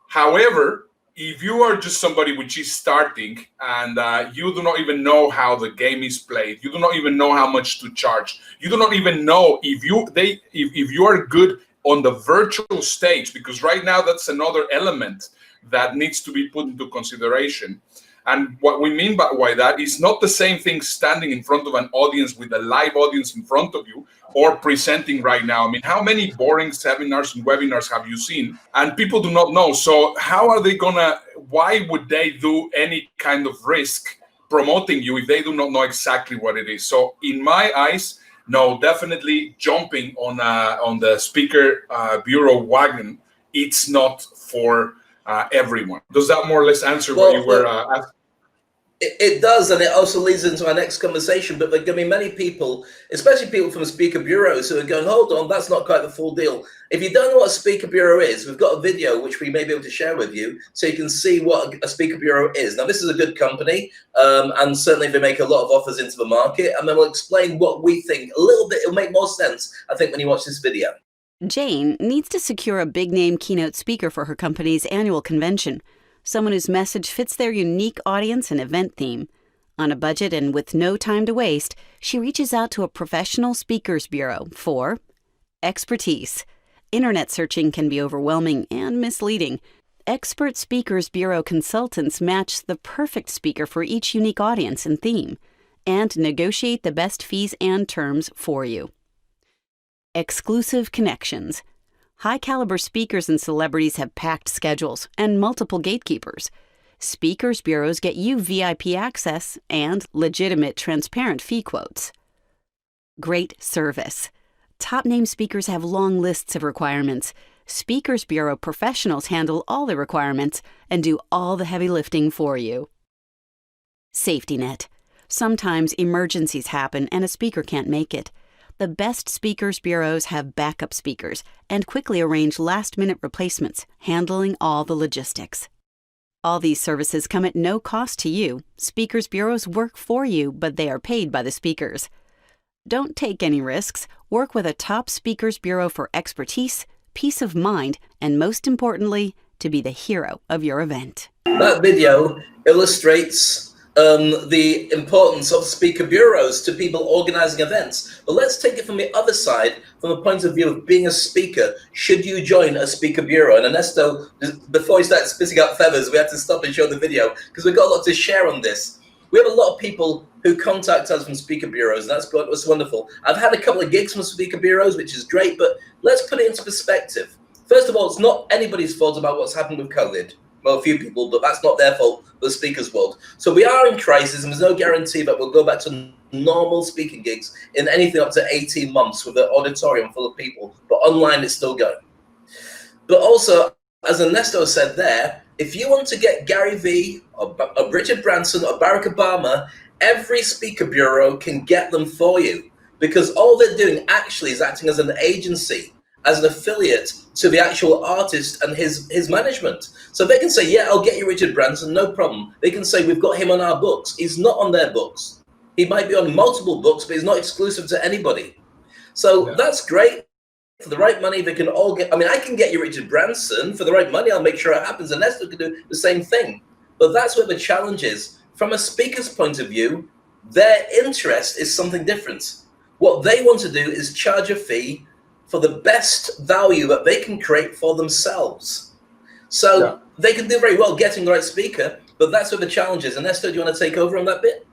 However, if you are just somebody which is starting and you do not even know how the game is played, you do not even know how much to charge, you do not even know if you are good on the virtual stage, because right now that's another element that needs to be put into consideration. And what we mean by that is not the same thing standing in front of an audience with a live audience in front of you or presenting right now. How many boring seminars and webinars have you seen? And people do not know. So how are they why would they do any kind of risk promoting you if they do not know exactly what it is? So in my eyes, no, definitely jumping on the speaker bureau wagon, it's not for everyone. Does that more or less answer what you were asking? It does, and it also leads into our next conversation. But there are going to be many people, especially people from speaker bureaus, who are going, hold on, that's not quite the full deal. If you don't know what a speaker bureau is, we've got a video which we may be able to share with you so you can see what a speaker bureau is. Now, this is a good company, and certainly they make a lot of offers into the market. And then we'll explain what we think a little bit. It'll make more sense, I think, when you watch this video. Jane needs to secure a big-name keynote speaker for her company's annual convention, someone whose message fits their unique audience and event theme. On a budget and with no time to waste, she reaches out to a professional speakers bureau for expertise. Internet searching can be overwhelming and misleading. Expert Speakers Bureau consultants match the perfect speaker for each unique audience and theme, and negotiate the best fees and terms for you. Exclusive connections. High-caliber speakers and celebrities have packed schedules and multiple gatekeepers. Speakers bureaus get you VIP access and legitimate, transparent fee quotes. Great service. Top-name speakers have long lists of requirements. Speakers Bureau professionals handle all the requirements and do all the heavy lifting for you. Safety net. Sometimes emergencies happen and a speaker can't make it. The best speakers bureaus have backup speakers and quickly arrange last-minute replacements, handling all the logistics. All these services come at no cost to you. Speakers bureaus work for you, but they are paid by the speakers. Don't take any risks. Work with a top speakers bureau for expertise, peace of mind, and most importantly, to be the hero of your event. That video illustrates the importance of speaker bureaus to people organizing events. But let's take it from the other side, from the point of view of being a speaker. Should you join a speaker bureau? And Ernesto, before he started spitting out feathers, we had to stop and show the video because we've got a lot to share on this. We have a lot of people who contact us from speaker bureaus, and that's wonderful. I've had a couple of gigs from speaker bureaus, which is great, but let's put it into perspective. First of all, it's not anybody's fault about what's happened with COVID. Well, a few people, but that's not their fault, the speakers' world. So we are in crisis, and there's no guarantee that we'll go back to normal speaking gigs in anything up to 18 months with an auditorium full of people. But online, it's still going. But also, as Ernesto said there, if you want to get Gary Vee or Richard Branson or Barack Obama, every speaker bureau can get them for you, because all they're doing actually is acting as an agency, as an affiliate to the actual artist and his management. So they can say, yeah, I'll get you Richard Branson, no problem. They can say, we've got him on our books. He's not on their books. He might be on multiple books, but he's not exclusive to anybody. So that's great. For the right money, they can all get, I mean, I can get you Richard Branson. For the right money, I'll make sure it happens. And Ernesto can do the same thing. But that's where the challenge is. From a speaker's point of view, their interest is something different. What they want to do is charge a fee for the best value that they can create for themselves. So they can do very well getting the right speaker, but that's where the challenge is. Ernesto, do you want to take over on that bit?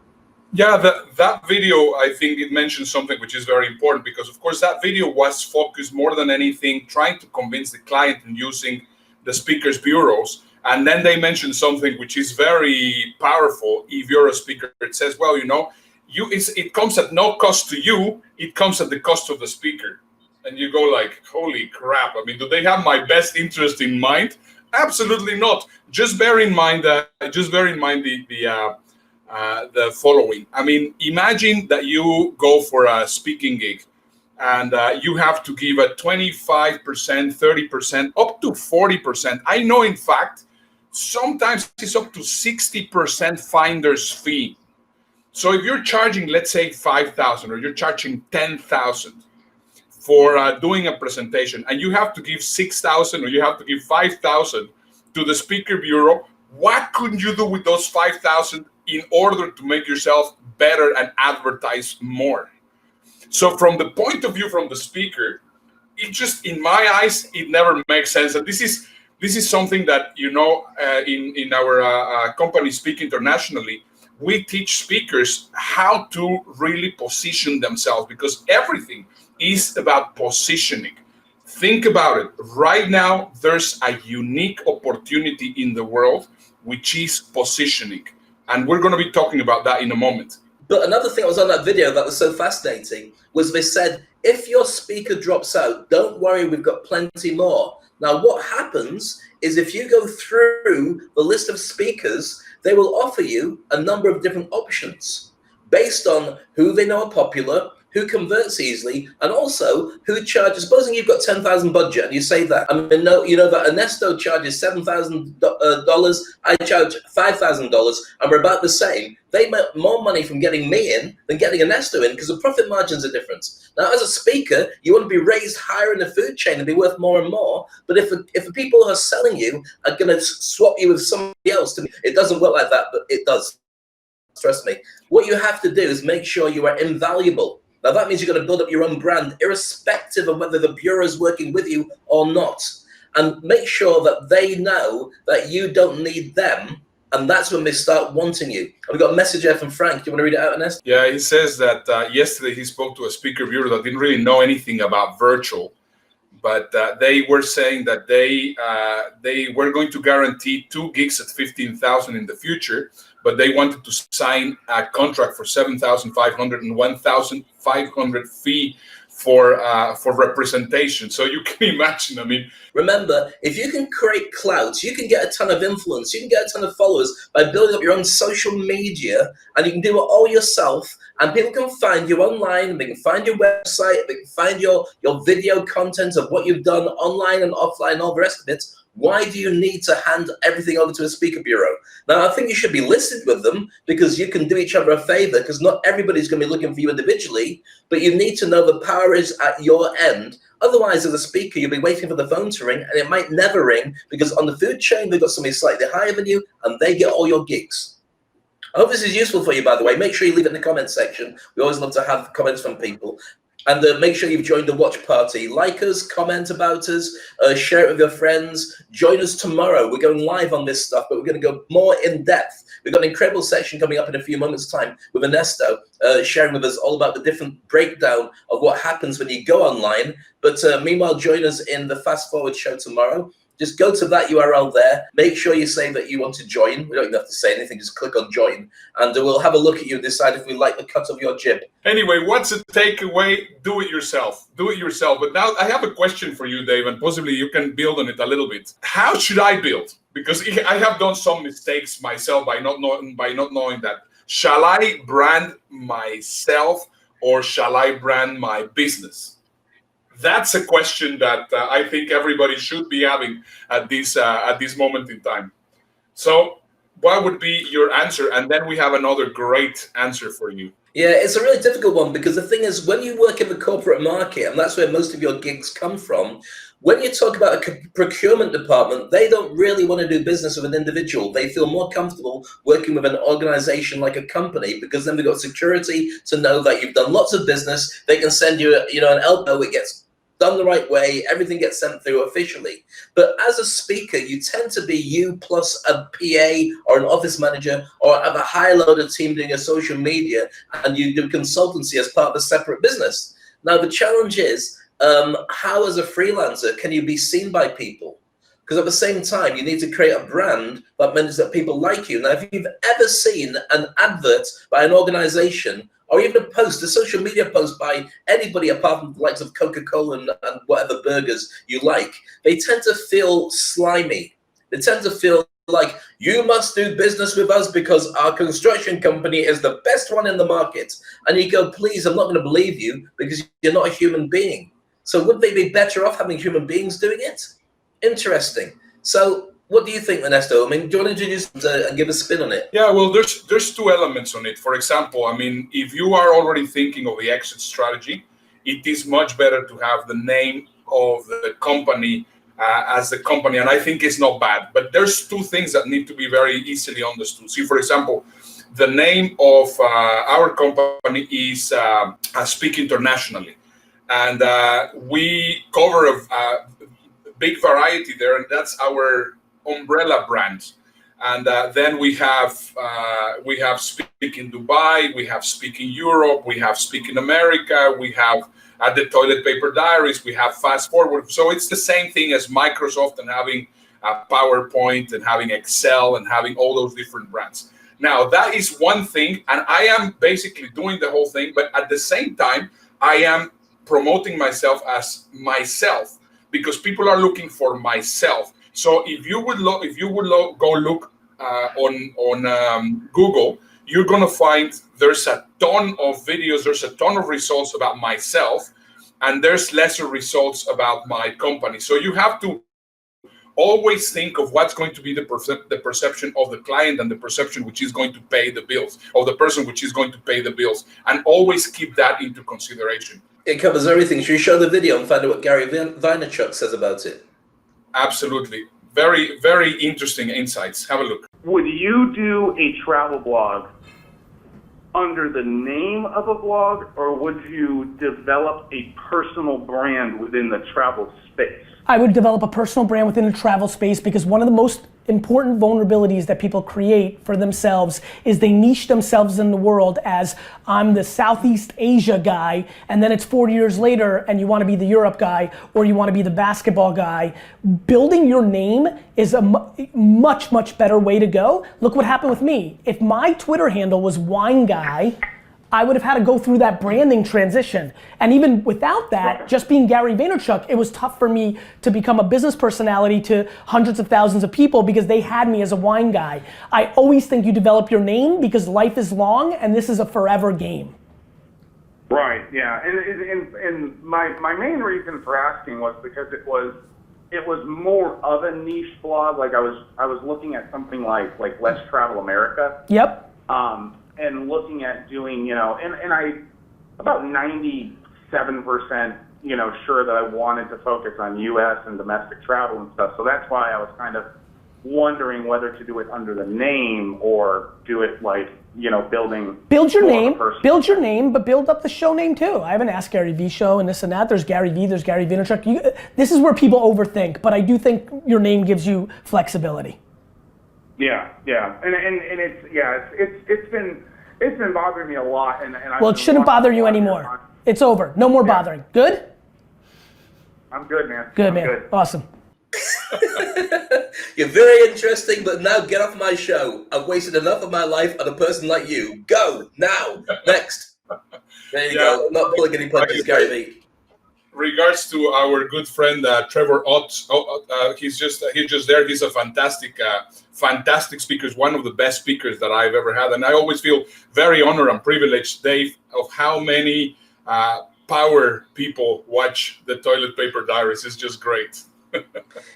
Yeah, that video, I think it mentions something which is very important, because of course that video was focused more than anything trying to convince the client in using the speakers bureaus. And then they mentioned something which is very powerful. If you're a speaker, it says, well, you know, it comes at no cost to you, it comes at the cost of the speaker. And you go like, holy crap. I mean, do they have my best interest in mind? Absolutely not. Just bear in mind the following. I mean, imagine that you go for a speaking gig and you have to give a 25%, 30%, up to 40%. I know, in fact, sometimes it's up to 60% finder's fee. So if you're charging, let's say 5,000, or you're charging 10,000 for doing a presentation, and you have to give 6,000 or you have to give 5,000 to the speaker bureau, what could you do with those 5,000 in order to make yourself better and advertise more? So from the point of view from the speaker, it just, in my eyes, it never makes sense. And this is something that, you know, in our company, Speak Internationally, we teach speakers how to really position themselves, because everything is about positioning. Think about it. Right now, there's a unique opportunity in the world, which is positioning. And we're going to be talking about that in a moment. But another thing that was on that video that was so fascinating was they said, if your speaker drops out, don't worry, we've got plenty more. Now, what happens is if you go through the list of speakers, they will offer you a number of different options based on who they know are popular, who converts easily, and also who charges. Supposing you've got $10,000 budget and you say that, I mean, no, you know that Ernesto charges $7,000, I charge $5,000, and we're about the same. They make more money from getting me in than getting Ernesto in, because the profit margins are different. Now, as a speaker, you want to be raised higher in the food chain and be worth more and more. But if the people who are selling you are going to swap you with somebody else, it doesn't work like that, but it does. Trust me. What you have to do is make sure you are invaluable. Now, that means you've got to build up your own brand, irrespective of whether the bureau is working with you or not. And make sure that they know that you don't need them. And that's when they start wanting you. We've got a message here from Frank. Do you want to read it out, Ernesto? Yeah, he says that yesterday he spoke to a speaker bureau that didn't really know anything about virtual. But they were saying that they were going to guarantee 2 gigs at 15,000 in the future, but they wanted to sign a contract for 7,500 and 1,500 fee for representation. So you can imagine, I mean. Remember, if you can create clout, you can get a ton of influence, you can get a ton of followers by building up your own social media, and you can do it all yourself, and people can find you online, they can find your website, they can find your video content of what you've done online and offline, all the rest of it. Why do you need to hand everything over to a speaker bureau? Now, I think you should be listed with them because you can do each other a favor, because not everybody's going to be looking for you individually, but you need to know the power is at your end. Otherwise, as a speaker, you'll be waiting for the phone to ring, and it might never ring because on the food chain, they've got somebody slightly higher than you, and they get all your gigs. I hope this is useful for you, by the way. Make sure you leave it in the comments section. We always love to have comments from people. And make sure you've joined the watch party. Like us, comment about us, share it with your friends. Join us tomorrow. We're going live on this stuff, but we're going to go more in depth. We've got an incredible session coming up in a few moments' time with Ernesto, sharing with us all about the different breakdown of what happens when you go online. But meanwhile, join us in the Fast Forward show tomorrow. Just go to that URL there. Make sure you say that you want to join. We don't even have to say anything. Just click on join. And we'll have a look at you and decide if we like the cut of your jib. Anyway, what's the takeaway? Do it yourself. Do it yourself. But now I have a question for you, Dave, and possibly you can build on it a little bit. How should I build? Because I have done some mistakes myself by not knowing that. Shall I brand myself or shall I brand my business? That's a question that I think everybody should be having at this moment in time. So what would be your answer? And then we have another great answer for you. Yeah, it's a really difficult one because the thing is, when you work in the corporate market, and that's where most of your gigs come from, when you talk about a procurement department, they don't really want to do business with an individual. They feel more comfortable working with an organization like a company because then they've got security to know that you've done lots of business. They can send you, an LPO. It gets done the right way, everything gets sent through officially. But as a speaker, you tend to be you plus a PA or an office manager, or have a higher loaded team doing your social media, and you do consultancy as part of a separate business. Now, the challenge is, how as a freelancer can you be seen by people? Because at the same time, you need to create a brand that means that people like you. Now, if you've ever seen an advert by an organization, or even a social media post by anybody apart from the likes of Coca-Cola and whatever burgers you like, they tend to feel slimy. They tend to feel like, you must do business with us because our construction company is the best one in the market. And you go, please, I'm not going to believe you because you're not a human being. So would they be better off having human beings doing it? Interesting. So what do you think, Ernesto? I mean, do you want to introduce and give a spin on it? Yeah, well, there's two elements on it. For example, I mean, if you are already thinking of the exit strategy, it is much better to have the name of the company as the company, and I think it's not bad. But there's two things that need to be very easily understood. See, for example, the name of our company is Speak Internationally, and we cover a big variety there, and that's our umbrella brand. And then we have Speak in Dubai, we have Speak in Europe, we have Speak in America, we have the Toilet Paper Diaries, we have Fast Forward. So it's the same thing as Microsoft and having PowerPoint and having Excel and having all those different brands. Now, that is one thing, and I am basically doing the whole thing, but at the same time, I am promoting myself as myself, because people are looking for myself. So if you would go look on Google, you're gonna find there's a ton of videos, there's a ton of results about myself, and there's lesser results about my company. So you have to always think of what's going to be the perception of the client and the perception which is going to pay the bills, of the person which is going to pay the bills, and always keep that into consideration. It covers everything. Should we show the video and find out what Gary Vaynerchuk says about it? Absolutely. Very, very interesting insights. Have a look. Would you do a travel blog under the name of a blog, or would you develop a personal brand within the travel space? I would develop a personal brand within the travel space, because one of the most important vulnerabilities that people create for themselves is they niche themselves in the world as, I'm the Southeast Asia guy, and then it's 40 years later and you want to be the Europe guy, or you want to be the basketball guy. Building your name is a much, much better way to go. Look what happened with me. If my Twitter handle was Wine Guy, I would have had to go through that branding transition. And even without that, just being Gary Vaynerchuk, it was tough for me to become a business personality to hundreds of thousands of people because they had me as a wine guy. I always think you develop your name because life is long and this is a forever game. Right, yeah. And my main reason for asking was because it was more of a niche blog. Like I was looking at something like Let's Travel America. Yep. And looking at doing, and I about 97%, sure that I wanted to focus on U.S. and domestic travel and stuff. So that's why I was kind of wondering whether to do it under the name or do it like building. Build your more of a name, personal build your brand. name, but build up the show name too. I haven't asked Gary V show and this and that. There's Gary V, there's Gary Vaynerchuk. This is where people overthink, but I do think your name gives you flexibility. Yeah, and it's been bothering me a lot, and Well, it shouldn't bother you anymore. It's over. No more bothering. Good? I'm good, man. Good, I'm man. Good. Awesome. You're very interesting, but now get off my show. I've wasted enough of my life on a person like you. Go now. Next. There you go. I'm not pulling any punches, Gary Vee. Regards to our good friend Trevor Ott, he's just there. He's a fantastic speaker. He's one of the best speakers that I've ever had, and I always feel very honored and privileged, Dave, of how many power people watch the Toilet Paper Diaries. It's just great.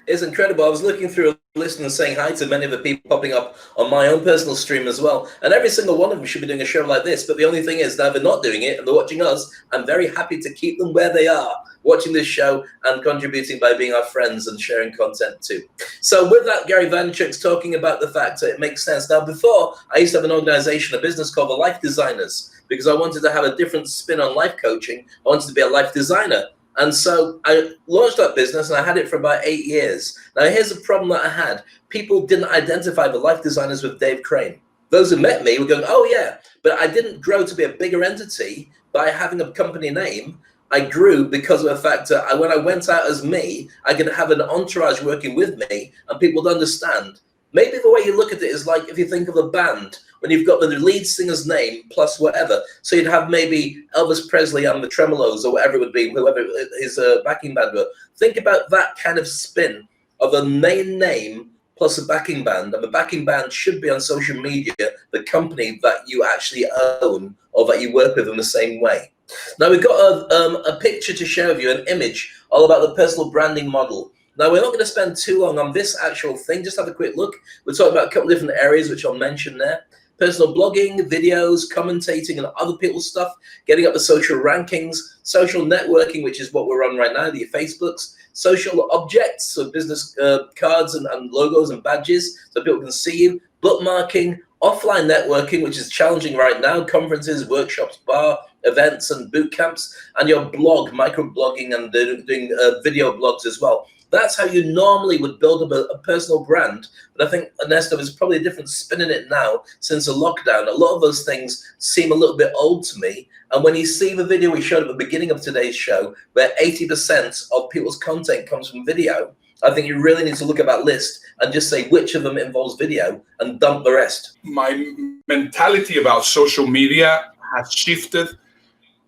It's incredible. I was looking through a list and saying hi to many of the people popping up on my own personal stream as well. And every single one of them should be doing a show like this. But the only thing is, now they're not doing it and they're watching us. I'm very happy to keep them where they are, watching this show and contributing by being our friends and sharing content too. So with that, Gary Vaynerchuk's talking about the fact that it makes sense. Now, before, I used to have an organization, a business called the Life Designers, because I wanted to have a different spin on life coaching. I wanted to be a life designer. And so I launched that business and I had it for about 8 years. Now, here's the problem that I had. People didn't identify the life designers with Dave Crane. Those who met me were going, oh yeah, but I didn't grow to be a bigger entity by having a company name. I grew because of the fact that when I went out as me, I could have an entourage working with me and people would understand. Maybe the way you look at it is like if you think of a band, when you've got the lead singer's name plus whatever. So you'd have maybe Elvis Presley and the Tremolos or whatever it would be, whoever his backing band were. Think about that kind of spin of a main name plus a backing band. And the backing band should be on social media, the company that you actually own or that you work with in the same way. Now we've got a picture to share with you, an image all about the personal branding model. Now, we're not going to spend too long on this actual thing. Just have a quick look. We're talking about a couple of different areas, which I'll mention there. Personal blogging, videos, commentating and other people's stuff, getting up the social rankings, social networking, which is what we're on right now, the Facebooks, social objects, so business cards and logos and badges, so people can see you, bookmarking, offline networking, which is challenging right now, conferences, workshops, bar events and boot camps, and your blog, microblogging and doing video blogs as well. That's how you normally would build up a personal brand. But I think, Ernesto, is probably a different spin in it now since the lockdown. A lot of those things seem a little bit old to me. And when you see the video we showed at the beginning of today's show, where 80% of people's content comes from video, I think you really need to look at that list and just say which of them involves video and dump the rest. My mentality about social media has shifted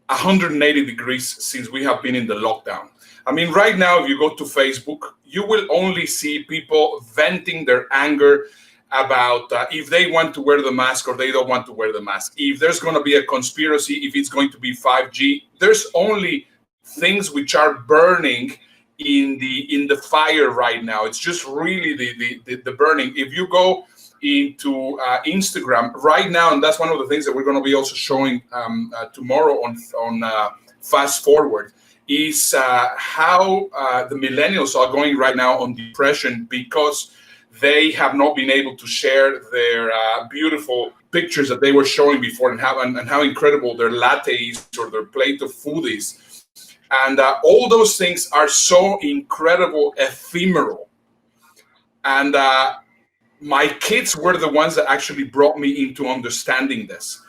180 degrees since we have been in the lockdown. I mean, right now, if you go to Facebook, you will only see people venting their anger about if they want to wear the mask or they don't want to wear the mask. If there's going to be a conspiracy, if it's going to be 5G, there's only things which are burning in the fire right now. It's just really the burning. If you go into Instagram right now, and that's one of the things that we're going to be also showing tomorrow on Fast Forward, is how the millennials are going right now on depression because they have not been able to share their beautiful pictures that they were showing before and how incredible their latte is or their plate of food is. And all those things are so incredible, ephemeral. And my kids were the ones that actually brought me into understanding this.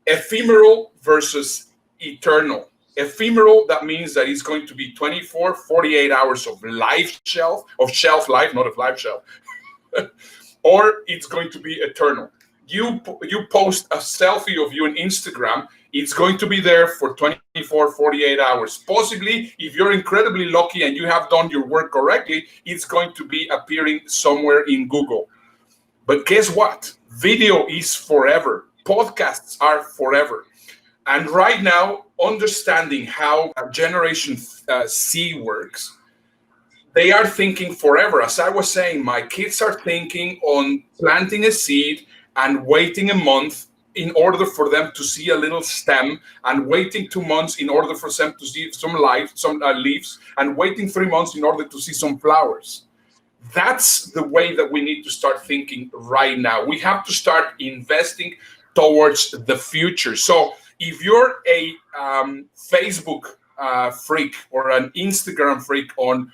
Ephemeral versus eternal. Ephemeral, that means that it's going to be 24, 48 hours of shelf life, not of life shelf, or it's going to be eternal. You post a selfie of you on Instagram, it's going to be there for 24, 48 hours. Possibly, if you're incredibly lucky and you have done your work correctly, it's going to be appearing somewhere in Google. But guess what? Video is forever. Podcasts are forever. And right now, understanding how Generation C works, they are thinking forever. As I was saying, my kids are thinking on planting a seed and waiting a month in order for them to see a little stem, and waiting 2 months in order for them to see some leaves, and waiting 3 months in order to see some flowers. That's the way that we need to start thinking right now. We have to start investing towards the future. So if you're a Facebook freak or an Instagram freak or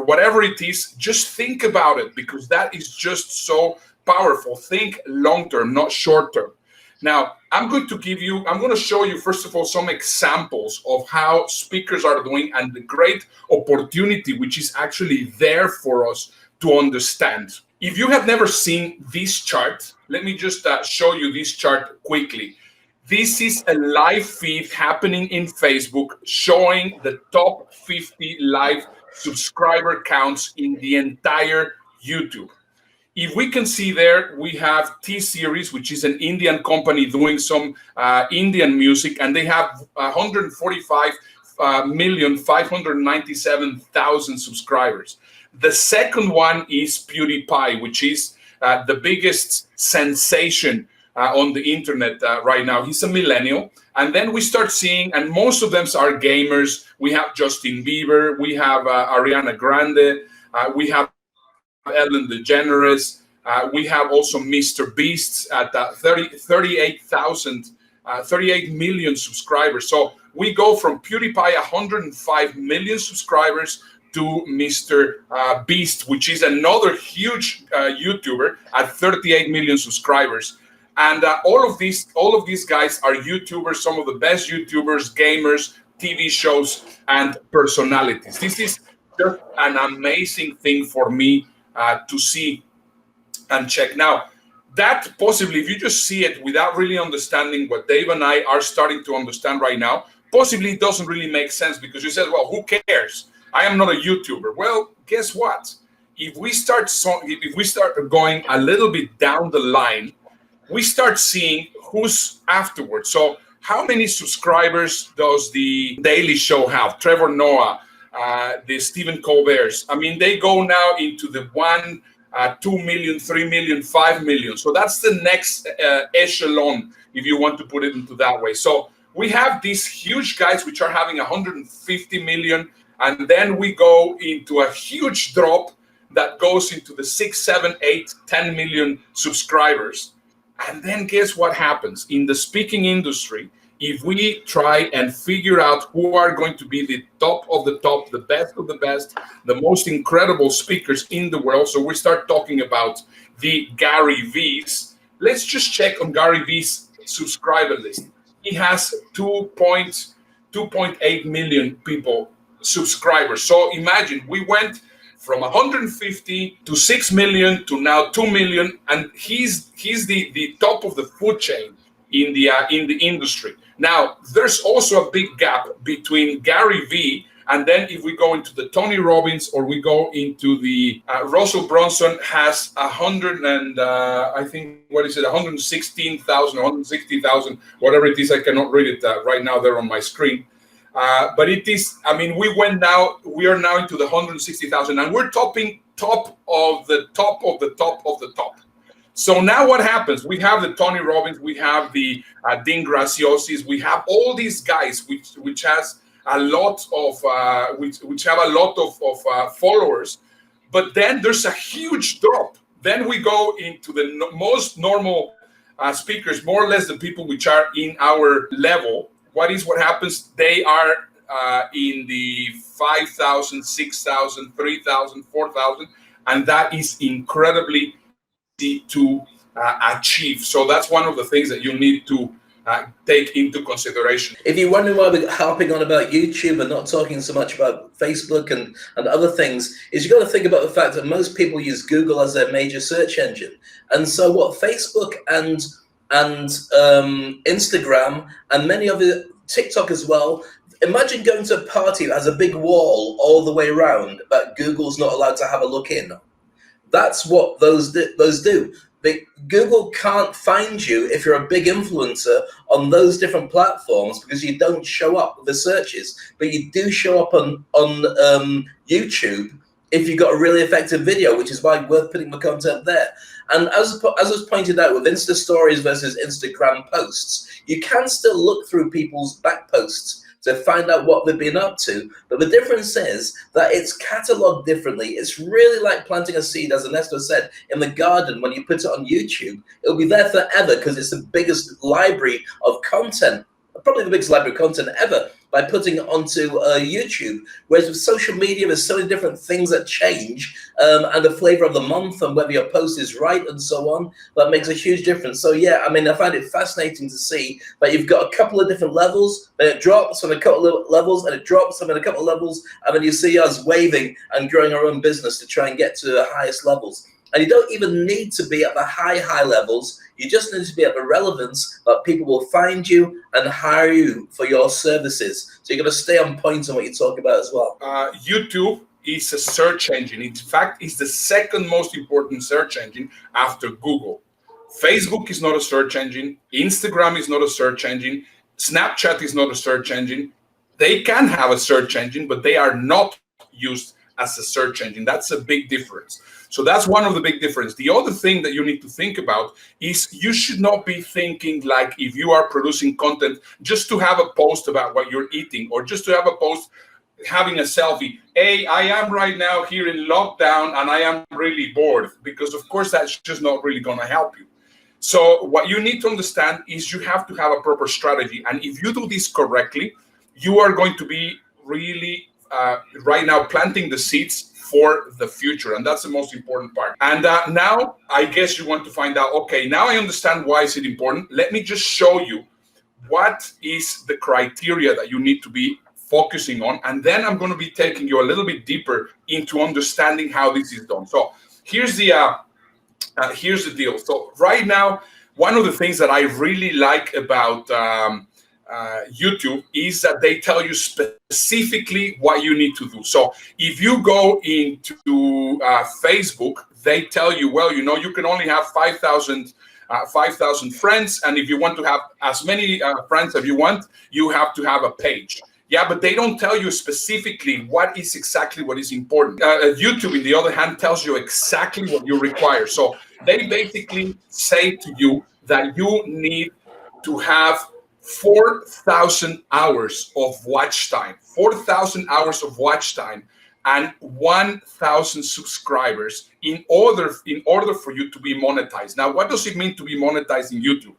whatever it is, just think about it, because that is just so powerful. Think long term, not short term. Now, I'm going to show you, first of all, some examples of how speakers are doing and the great opportunity which is actually there for us to understand. If you have never seen this chart, let me just show you this chart quickly. This is a live feed happening in Facebook showing the top 50 live subscriber counts in the entire YouTube. If we can see there, we have T-Series, which is an Indian company doing some Indian music, and they have 145,597,000 subscribers. The second one is PewDiePie, which is the biggest sensation on the internet right now. He's a millennial. And then we start seeing, and most of them are gamers. We have Justin Bieber, we have Ariana Grande, we have Ellen DeGeneres, we have also Mr. Beast at 38 million subscribers. So we go from PewDiePie 105 million subscribers to Mr. Beast, which is another huge YouTuber at 38 million subscribers. And all of these guys are YouTubers, some of the best YouTubers, gamers, TV shows, and personalities. This is just an amazing thing for me to see and check. Now, that possibly, if you just see it without really understanding what Dave and I are starting to understand right now, possibly it doesn't really make sense, because you said, well, who cares? I am not a YouTuber. Well, guess what? If we start going a little bit down the line, we start seeing who's afterwards. So how many subscribers does the Daily Show have? Trevor Noah, the Stephen Colbert's. I mean, they go now into the 1, 2 million, 3 million, 5 million. So that's the next echelon, if you want to put it into that way. So we have these huge guys which are having 150 million, and then we go into a huge drop that goes into the 6, 7, 8, 10 million subscribers. And then guess what happens? In the speaking industry, if we try and figure out who are going to be the top of the top, the best of the best, the most incredible speakers in the world, so we start talking about the Gary V's. Let's just check on Gary V's subscriber list. He has 2.8 million people, subscribers. So imagine, we went from 150 to 6 million to now 2 million, and he's the top of the food chain in the industry. Now, there's also a big gap between Gary Vee, and then if we go into the Tony Robbins, or we go into the Russell Brunson has 116,000, 160,000, whatever it is. I cannot read it right now there on my screen. But it is, I mean, we are now into the 160,000, and we're topping top of the top of the top of the top. So now what happens? We have the Tony Robbins, we have the Dean Graciosis, we have all these guys which has a lot of which have a lot of followers, but then there's a huge drop. Then we go into the most normal speakers, more or less the people which are in our level. What happens? They are in the 5,000, 6,000, 3,000, 4,000, and that is incredibly easy to achieve. So that's one of the things that you need to take into consideration. If you're wondering why we're harping on about YouTube and not talking so much about Facebook and other things, is you've got to think about the fact that most people use Google as their major search engine. And so what Facebook and Instagram and many of the TikTok as well, imagine going to a party that has a big wall all the way around that Google's not allowed to have a look in. That's what those do. Google can't find you if you're a big influencer on those different platforms, because you don't show up with the searches, but you do show up on YouTube if you've got a really effective video, which is why worth putting the content there. And as was pointed out with Insta stories versus Instagram posts, you can still look through people's back posts to find out what they've been up to. But the difference is that it's cataloged differently. It's really like planting a seed, as Ernesto said, in the garden. When you put it on YouTube, it'll be there forever because it's the biggest library of content, probably the biggest library of content ever, by putting it onto YouTube. Whereas with social media, there's so many different things that change, and the flavor of the month and whether your post is right and so on, that makes a huge difference. So yeah, I mean, I find it fascinating to see that you've got a couple of different levels, then it drops on a couple of levels, and it drops on a couple of levels, and then you see us waving and growing our own business to try and get to the highest levels. And you don't even need to be at the high levels. You just need to be at the relevance that people will find you and hire you for your services. So you're going to stay on point on what you talk about as well. YouTube is a search engine. In fact, it's the second most important search engine after Google. Facebook is not a search engine. Instagram is not a search engine. Snapchat is not a search engine. They can have a search engine, but they are not used as a search engine. That's a big difference. So that's one of the big differences. The other thing that you need to think about is you should not be thinking like if you are producing content just to have a post about what you're eating or just to have a post having a selfie. Hey, I am right now here in lockdown and I am really bored, because of course that's just not really going to help you. So what you need to understand is you have to have a proper strategy. And if you do this correctly, you are going to be really right now planting the seeds for the future, and that's the most important part. And now I guess you want to find out, okay, now I understand why is it important. Let me just show you what is the criteria that you need to be focusing on, and then I'm going to be taking you a little bit deeper into understanding how this is done. So here's the deal. So right now, one of the things that I really like about YouTube is that they tell you specifically what you need to do. So if you go into Facebook, they tell you, well, you know, you can only have 5,000 friends, and if you want to have as many friends as you want, you have to have a page. Yeah, but they don't tell you specifically what is important. YouTube, on the other hand, tells you exactly what you require. So they basically say to you that you need to have 4,000 hours of watch time, 4,000 hours of watch time, and 1,000 subscribers in order for you to be monetized. Now, what does it mean to be monetized in YouTube?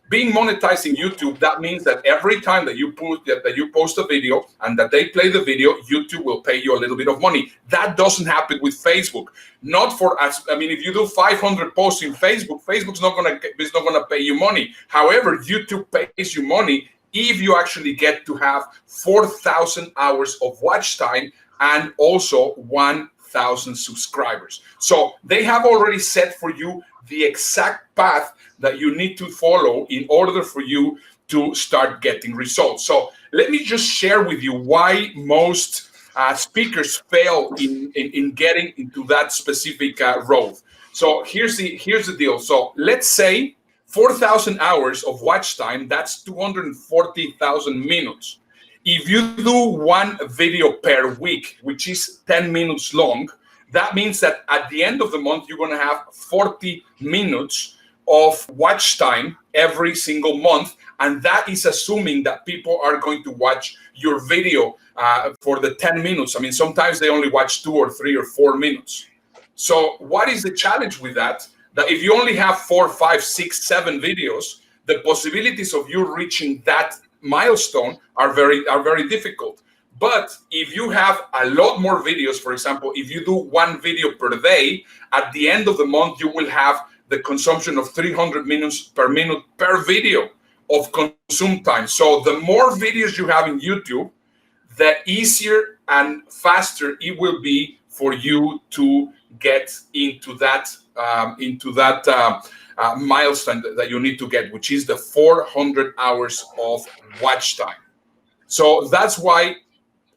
Being monetized in YouTube, that means that every time that you post a video and that they play the video, YouTube will pay you a little bit of money. That doesn't happen with Facebook. Not for us. I mean, if you do 500 posts in Facebook, Facebook's not gonna pay you money. However, YouTube pays you money if you actually get to have 4,000 hours of watch time and also 1,000 subscribers. So they have already set for you the exact path that you need to follow in order for you to start getting results. So let me just share with you why most speakers fail in getting into that specific road. So here's the deal. So let's say 4,000 hours of watch time, that's 240,000 minutes. If you do one video per week, which is 10 minutes long, that means that at the end of the month, you're going to have 40 minutes of watch time every single month. And that is assuming that people are going to watch your video for the 10 minutes. I mean, sometimes they only watch 2 or 3 or 4 minutes. So what is the challenge with that? That if you only have 4, 5, 6, 7 videos, the possibilities of you reaching that milestone are very difficult. But if you have a lot more videos, for example, if you do one video per day, at the end of the month, you will have the consumption of 300 minutes per minute per video of consume time. So the more videos you have in YouTube, the easier and faster it will be for you to get into that milestone that you need to get, which is the 400 hours of watch time. So that's why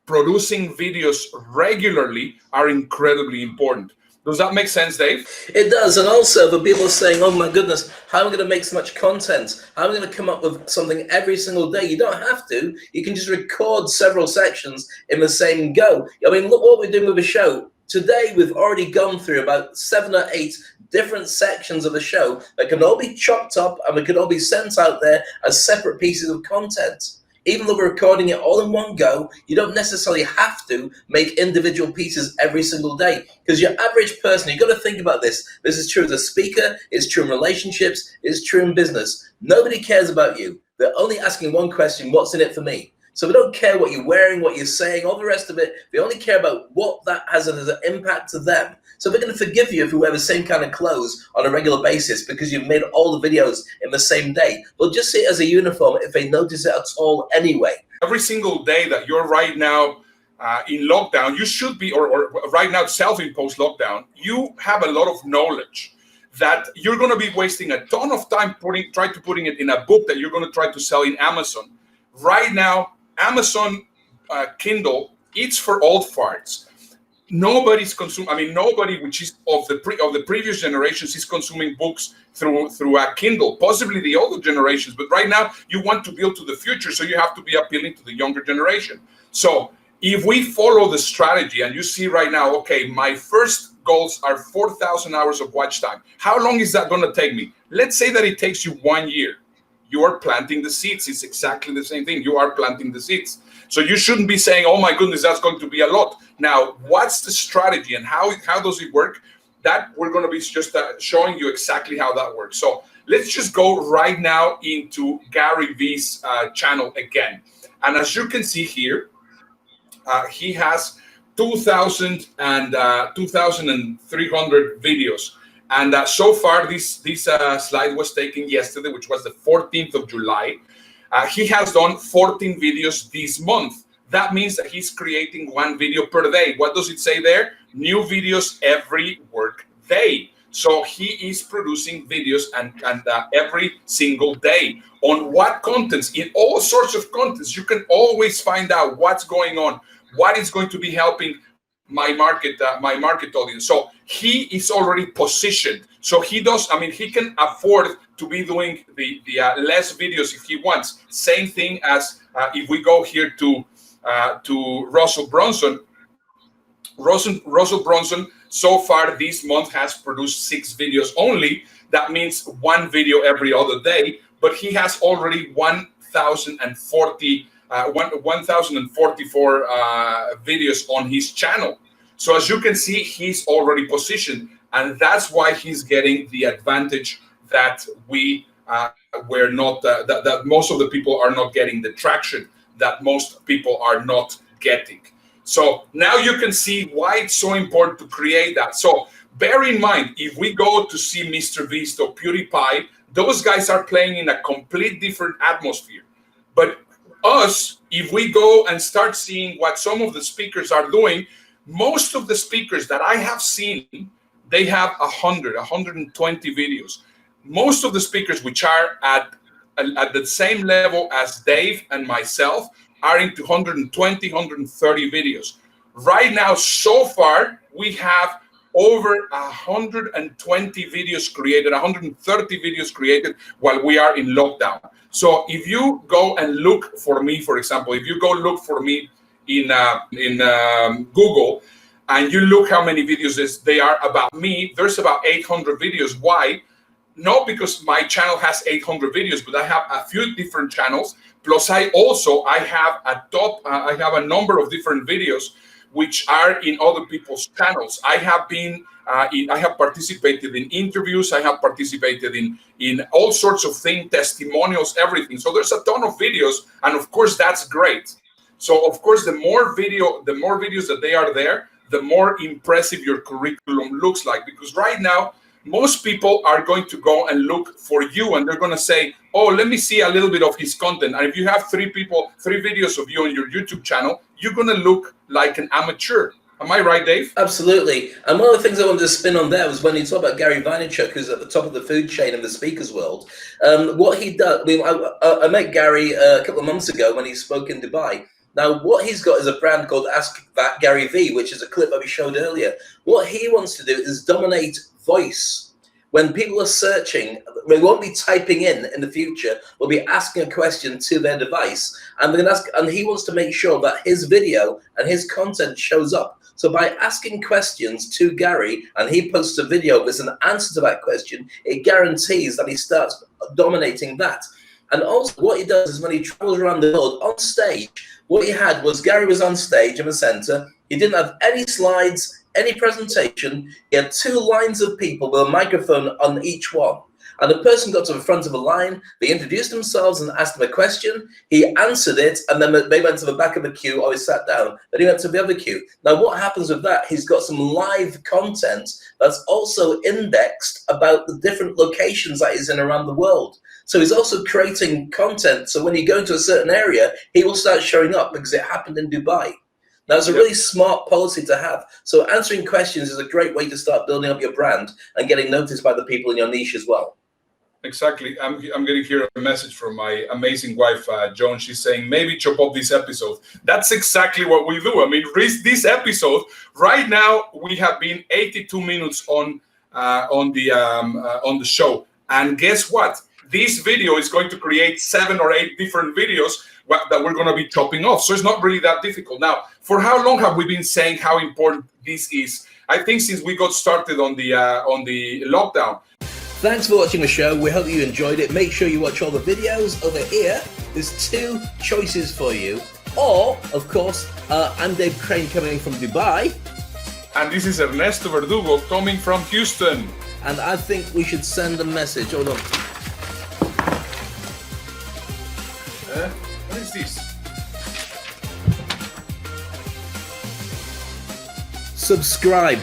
producing videos regularly are incredibly important. Does that make sense, Dave? It does. And also for people saying, oh my goodness, how am I going to make so much content? How am I going to come up with something every single day? You don't have to. You can just record several sections in the same go. I mean, look what we're doing with the show. Today, we've already gone through about 7 or 8 different sections of the show that can all be chopped up and it can all be sent out there as separate pieces of content. Even though we're recording it all in one go, you don't necessarily have to make individual pieces every single day. Because your average person, you've got to think about this. This is true as a speaker, it's true in relationships, it's true in business. Nobody cares about you. They're only asking one question: what's in it for me? So we don't care what you're wearing, what you're saying, all the rest of it. They only care about what that has as an impact to them. So they're going to forgive you if you wear the same kind of clothes on a regular basis because you've made all the videos in the same day. They'll just see it as a uniform if they notice it at all anyway. Every single day that you're right now in lockdown, you should be, or right now self-imposed lockdown, you have a lot of knowledge that you're going to be wasting a ton of time trying to putting it in a book that you're going to try to sell in Amazon. Right now, Amazon Kindle, it's for old farts. Nobody's consuming. I mean, nobody, which is of the previous generations, is consuming books through a Kindle. Possibly the older generations, but right now you want to build to the future, so you have to be appealing to the younger generation. So if we follow the strategy, and you see right now, okay, my first goals are 4,000 hours of watch time. How long is that going to take me? Let's say that it takes you 1 year. You are planting the seeds. It's exactly the same thing. You are planting the seeds. So you shouldn't be saying, oh my goodness, that's going to be a lot. Now, what's the strategy and how does it work? That we're going to be just showing you exactly how that works. So let's just go right now into Gary V's channel again. And as you can see here, he has 2,300 videos. And so far, this slide was taken yesterday, which was the 14th of July. He has done 14 videos this month. That means that he's creating 1 video per day. What does it say there? New videos every work day. So he is producing videos and every single day. On what contents? In all sorts of contents. You can always find out what's going on, what is going to be helping my market audience. So he is already positioned. So he can afford to be doing the less videos if he wants. Same thing as if we go here to Russell Brunson. Russell Brunson so far this month has produced 6 videos only. That means 1 video every other day, but he has already 1,044 videos on his channel. So as you can see, he's already positioned, and that's why he's getting the advantage that we were not, that most of the people are not getting the traction that most people are not getting. So now you can see why it's so important to create that. So bear in mind, if we go to see Mr. Beast or PewDiePie, those guys are playing in a complete different atmosphere. But us, if we go and start seeing what some of the speakers are doing, most of the speakers that I have seen, they have 120 videos. Most of the speakers which are at the same level as Dave and myself are into 120, 130 videos. Right now, so far, we have over 120 videos created, 130 videos created while we are in lockdown. So if you go and look for me, for example, if you go look for me in Google, and you look how many videos they are about me, there's about 800 videos. Why? Not because my channel has 800 videos, but I have a few different channels. Plus, I have a number of different videos which are in other people's channels. I have participated in interviews. I have participated in all sorts of things, testimonials, everything. So there's a ton of videos, and of course that's great. So of course, the more videos that they are there, the more impressive your curriculum looks like. Because right now, most people are going to go and look for you, and they're going to say, oh, let me see a little bit of his content. And if you have 3 videos of you on your YouTube channel, you're going to look like an amateur. Am I right, Dave? Absolutely. And one of the things I wanted to spin on there was when you talk about Gary Vaynerchuk, who's at the top of the food chain in the speakers world. What he does, I met Gary a couple of months ago when he spoke in Dubai. Now, what he's got is a brand called Ask That Gary V, which is a clip that we showed earlier. What he wants to do is dominate voice. when people are searching, they won't be typing in the future. We'll be asking a question to their device, and they're gonna ask, and he wants to make sure that his video and his content shows up. So by asking questions to Gary, and he posts a video with an answer to that question, it guarantees that he starts dominating that. And also what he does is when he travels around the world on stage, what he had was Gary was on stage in the center. He didn't have any slides, any presentation. He had 2 lines of people with a microphone on each one. And the person got to the front of the line, they introduced themselves and asked him a question. He answered it, and then they went to the back of the queue, or he sat down. Then he went to the other queue. Now, what happens with that? He's got some live content that's also indexed about the different locations that he's in around the world. So he's also creating content. So when you go into a certain area, he will start showing up because it happened in Dubai. Now, it's a really smart policy to have. So answering questions is a great way to start building up your brand and getting noticed by the people in your niche as well. Exactly. I'm getting here a message from my amazing wife, Joan. She's saying, maybe chop up this episode. That's exactly what we do. I mean, this episode, right now, we have been 82 minutes on the show. And guess what? This video is going to create 7 or 8 different videos that we're going to be chopping off. So it's not really that difficult. Now, for how long have we been saying how important this is? I think since we got started on the lockdown. Thanks for watching the show. We hope you enjoyed it. Make sure you watch all the videos over here. There's 2 choices for you. Or, of course, I'm Dave Crane coming from Dubai. And this is Ernesto Verdugo coming from Houston. And I think we should send a message. Hold on. What is this? Subscribe.